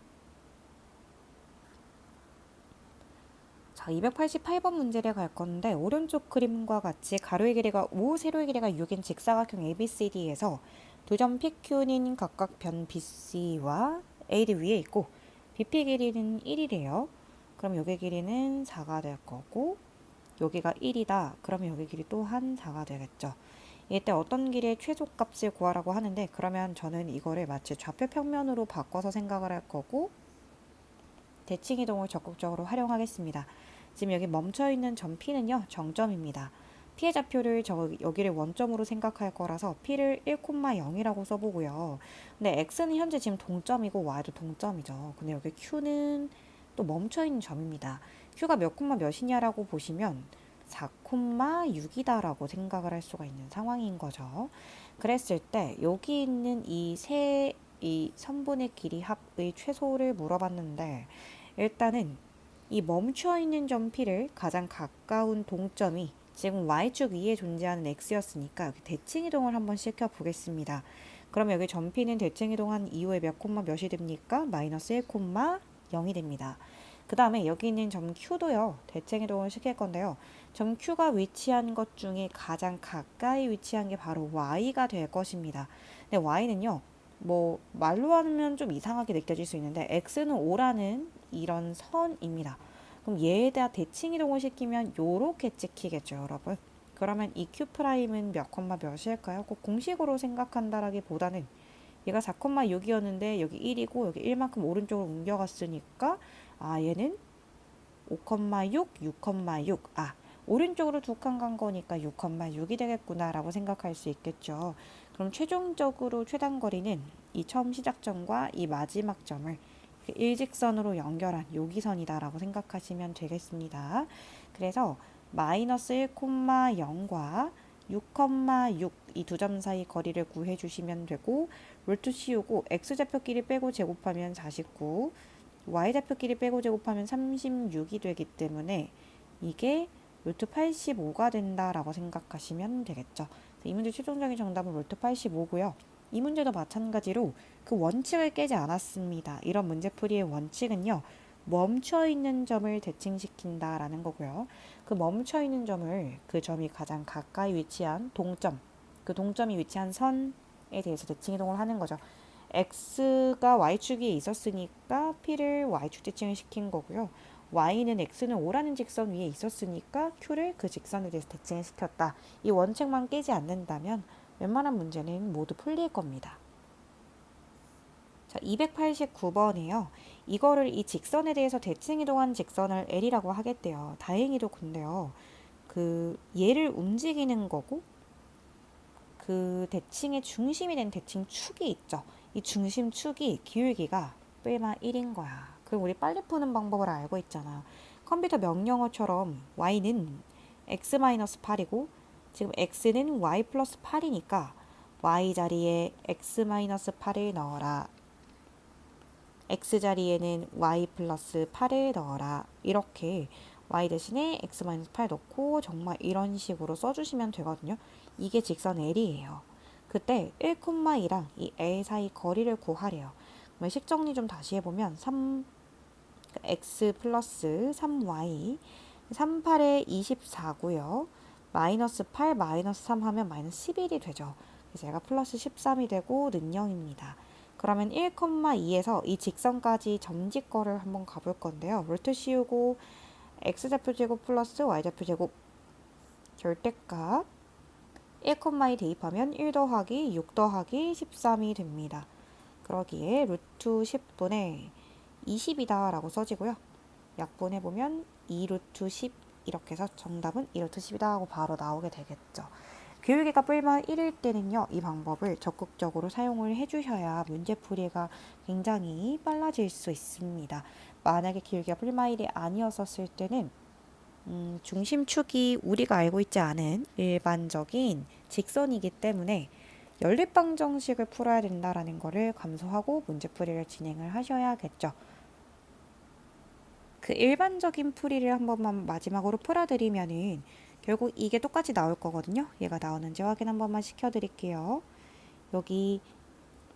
자, 288번 문제를 갈 건데 오른쪽 그림과 같이 가로의 길이가 5, 세로의 길이가 6인 직사각형 ABCD에서 두 점 PQ는 각각 변 BC와 AD 위에 있고 BP 길이는 1이래요. 그럼 여기 길이는 4가 될 거고 여기가 1이다. 그러면 여기 길이 또한 4가 되겠죠. 이때 어떤 길이의 최소값을 구하라고 하는데 그러면 저는 이거를 마치 좌표 평면으로 바꿔서 생각을 할 거고 대칭 이동을 적극적으로 활용하겠습니다. 지금 여기 멈춰있는 점 P는요. 정점입니다. P의 좌표를 여기를 원점으로 생각할 거라서 P를 1,0이라고 써보고요. 근데 X는 현재 지금 동점이고 Y도 동점이죠. 근데 여기 Q는 또 멈춰있는 점입니다. Q가 몇 콤마 몇이냐라고 보시면 4,6이다라고 생각을 할 수가 있는 상황인 거죠. 그랬을 때 여기 있는 이 선분의 길이 합의 최소를 물어봤는데 일단은 이 멈춰있는 점 P를 가장 가까운 동점이 지금 Y축 위에 존재하는 X였으니까 여기 대칭이동을 한번 시켜보겠습니다. 그럼 여기 점 P는 대칭이동한 이후에 몇 콤마 몇이 됩니까? 마이너스 1,0이 됩니다. 그 다음에 여기 있는 점 Q도요. 대칭이동을 시킬 건데요. 점 Q가 위치한 것 중에 가장 가까이 위치한 게 바로 Y가 될 것입니다. 근데 Y는요. 뭐 말로 하면 좀 이상하게 느껴질 수 있는데 X는 5라는 이런 선입니다. 그럼 얘에 대한 대칭 이동을 시키면 요렇게 찍히겠죠, 여러분. 그러면 이 Q'은 몇 콤마 몇일까요? 꼭 공식으로 생각한다라기보다는 얘가 4,6이었는데 여기 1이고 여기 1만큼 오른쪽으로 옮겨갔으니까 얘는 5,6, 6,6. 오른쪽으로 두 칸 간 거니까 6,6이 되겠구나 라고 생각할 수 있겠죠. 그럼 최종적으로 최단거리는 이 처음 시작점과 이 마지막 점을 일직선으로 연결한 여기선이다 라고 생각하시면 되겠습니다. 그래서 마이너스 1,0과 6,6 이 두 점 사이 거리를 구해주시면 되고 루트 씌우고 x좌표끼리 빼고 제곱하면 49 y좌표끼리 빼고 제곱하면 36이 되기 때문에 이게 루트 85가 된다라고 생각하시면 되겠죠. 이 문제 최종적인 정답은 루트 85고요. 이 문제도 마찬가지로 그 원칙을 깨지 않았습니다. 이런 문제풀이의 원칙은요. 멈춰있는 점을 대칭시킨다라는 거고요. 그 멈춰있는 점을 그 점이 가장 가까이 위치한 동점, 그 동점이 위치한 선에 대해서 대칭이동을 하는 거죠. X가 Y축에 있었으니까 P를 Y축 대칭을 시킨 거고요. Y는 X는 O라는 직선 위에 있었으니까 Q를 그 직선에 대해서 대칭을 시켰다. 이 원칙만 깨지 않는다면 웬만한 문제는 모두 풀릴 겁니다. 자, 289번이에요. 이거를 이 직선에 대해서 대칭 이동한 직선을 L이라고 하겠대요. 다행히도 근데요. 그 얘를 움직이는 거고 그 대칭의 중심이 된 대칭축이 있죠. 이 중심축이 기울기가 뿔마 1인 거야. 그럼 우리 빨리 푸는 방법을 알고 있잖아. 컴퓨터 명령어처럼 y는 x-8이고 지금 x는 y 플러스 8이니까 y 자리에 x-8을 넣어라. x 자리에는 y 플러스 8을 넣어라. 이렇게 y 대신에 x-8 넣고 정말 이런 식으로 써주시면 되거든요. 이게 직선 L이에요. 그때 1,2랑 이 L 사이 거리를 구하래요. 그러면 식정리 좀 다시 해보면 x 플러스 3y 38에 24고요. 마이너스 8 마이너스 3 하면 마이너스 11이 되죠. 그래서 얘가 플러스 13이 되고 는 0입니다. 그러면 1,2에서 이 직선까지 점직거를 한번 가볼 건데요. 루트 씌우고 x좌표 제곱 플러스 y좌표 제곱 절대값 1,2 대입하면 1 더하기 6 더하기 13이 됩니다. 그러기에 루트 10분의 20이다 라고 써지고요. 약분해보면 2 루트 10 이렇게 해서 정답은 2 루트 10이다 하고 바로 나오게 되겠죠. 기울기가 뿔마 1일 때는요. 이 방법을 적극적으로 사용을 해주셔야 문제풀이가 굉장히 빨라질 수 있습니다. 만약에 기울기가 뿔마 1이 아니었었을 때는 중심축이 우리가 알고 있지 않은 일반적인 직선이기 때문에 연립방정식을 풀어야 된다라는 것을 감소하고 문제풀이를 진행을 하셔야겠죠. 그 일반적인 풀이를 한 번만 마지막으로 풀어드리면은 결국 이게 똑같이 나올 거거든요. 얘가 나오는지 확인 한 번만 시켜드릴게요. 여기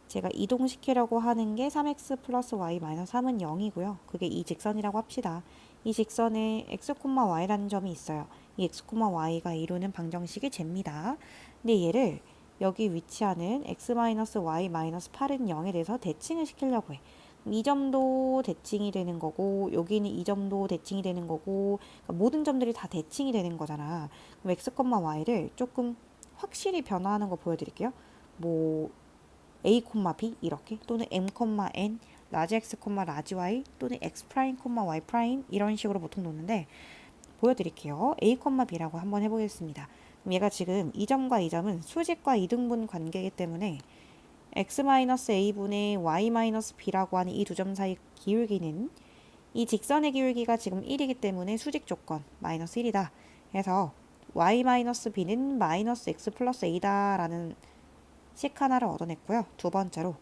제가 이동시키려고 하는 게 3x 플러스 y 마이너스 3은 0이고요. 그게 이 직선이라고 합시다. 이 직선에 x, y라는 점이 있어요. 이 x, y가 이루는 방정식이 제입니다. 근데 얘를 여기 위치하는 x 마이너스 y 마이너스 8은 0에 대해서 대칭을 시키려고 해. 이 점도 대칭이 되는 거고 여기는 이 점도 대칭이 되는 거고 그러니까 모든 점들이 다 대칭이 되는 거잖아. 그럼 x, y를 조금 확실히 변화하는 거 보여드릴게요. 뭐 a, b 이렇게 또는 m, n 라지 x, 라지 y 또는 x 프라임, y 프라임 이런 식으로 보통 놓는데 보여드릴게요. a, b라고 한번 해보겠습니다. 그럼 얘가 지금 이 점과 이 점은 수직과 이등분 관계이기 때문에 x-a분의 y-b라고 하는 이 두 점 사이 기울기는 이 직선의 기울기가 지금 1이기 때문에 수직 조건 마이너스 1이다. 그래서 y-b는 마이너스 x 플러스 a다 라는 식 하나를 얻어냈고요. 두 번째로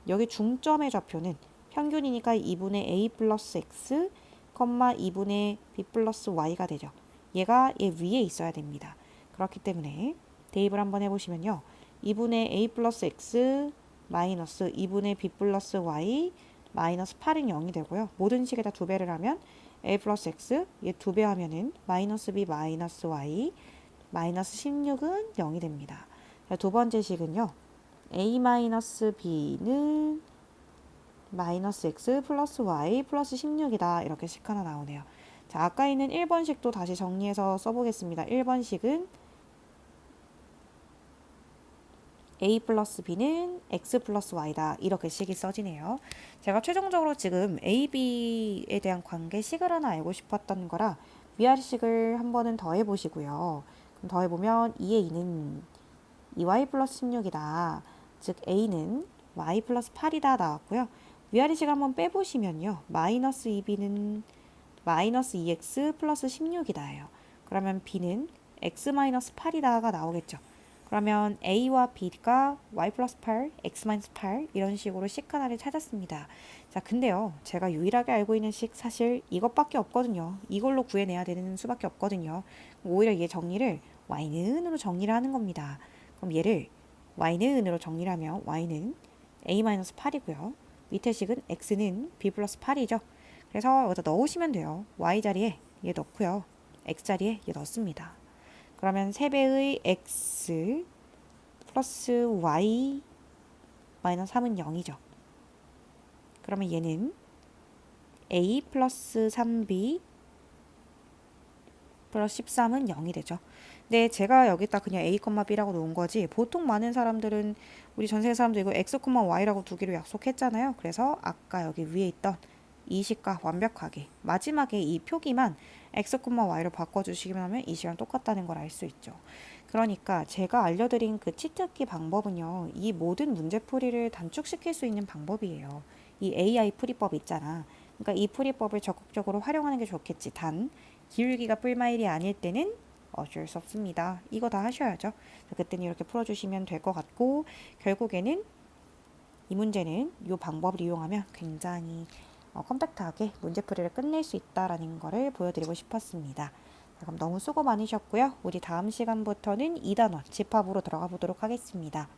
여기 중점의 좌표는 평균이니까 2분의 a 플러스 x, 2분의 b 플러스 y가 되죠. 얘가 얘 위에 있어야 됩니다. 그렇기 때문에 대입을 한번 해보시면요. 2분의 a 플러스 x 마이너스 2분의 b 플러스 y 마이너스 8은 0이 되고요. 모든 식에다 두 배를 하면 a 플러스 x 얘 두 배 하면은 마이너스 b 마이너스 y 마이너스 16은 0이 됩니다. 두 번째 식은요. a 마이너스 b는 마이너스 x 플러스 y 플러스 16이다. 이렇게 식 하나 나오네요. 자, 아까 있는 1번식도 다시 정리해서 써보겠습니다. 1번식은 a 플러스 b는 x 플러스 y다. 이렇게 식이 써지네요. 제가 최종적으로 지금 a, b에 대한 관계 식을 하나 알고 싶었던 거라 위아래 식을 한 번은 더 해보시고요. 그럼 더 해보면 2의 2는 2y 플러스 16이다. 즉 a는 y 플러스 8이다 나왔고요. 위아래 식 한번 빼보시면요. 마이너스 2b는 마이너스 2x 플러스 16이다예요. 그러면 b는 x 마이너스 8이다가 나오겠죠. 그러면 a와 b가 y 플러스 8, x 마이너스 8 이런 식으로 식 하나를 찾았습니다. 자, 근데요. 제가 유일하게 알고 있는 식 사실 이것밖에 없거든요. 이걸로 구해내야 되는 수밖에 없거든요. 오히려 얘 정리를 y는으로 정리를 하는 겁니다. 그럼 얘를 y는으로 정리를 하면 y는 a-8이고요. 밑에 식은 x는 b 플러스 8이죠. 그래서 여기다 넣으시면 돼요. y 자리에 얘 넣고요. x 자리에 얘 넣습니다. 그러면 3배의 x 플러스 y 마이너스 3은 0이죠. 그러면 얘는 a 플러스 3b 플러스 13은 0이 되죠. 네, 제가 여기다 그냥 a, b라고 놓은 거지. 보통 많은 사람들은 우리 전 세계 사람들 이거 x, y라고 두기로 약속했잖아요. 그래서 아까 여기 위에 있던 이 식과 완벽하게 마지막에 이 표기만 x, y로 바꿔주시기만 하면 이 식이랑 똑같다는 걸 알 수 있죠. 그러니까 제가 알려드린 그 치트키 방법은요. 이 모든 문제풀이를 단축시킬 수 있는 방법이에요. 이 AI 풀이법 있잖아. 그러니까 이 풀이법을 적극적으로 활용하는 게 좋겠지. 단 기울기가 뿔마일이 아닐 때는 어쩔 수 없습니다. 이거 다 하셔야죠. 그때는 이렇게 풀어주시면 될 것 같고 결국에는 이 문제는 이 방법을 이용하면 굉장히 컴팩트하게 문제풀이를 끝낼 수 있다라는 거를 보여드리고 싶었습니다. 자, 그럼 너무 수고 많으셨고요. 우리 다음 시간부터는 2단원 집합으로 들어가 보도록 하겠습니다.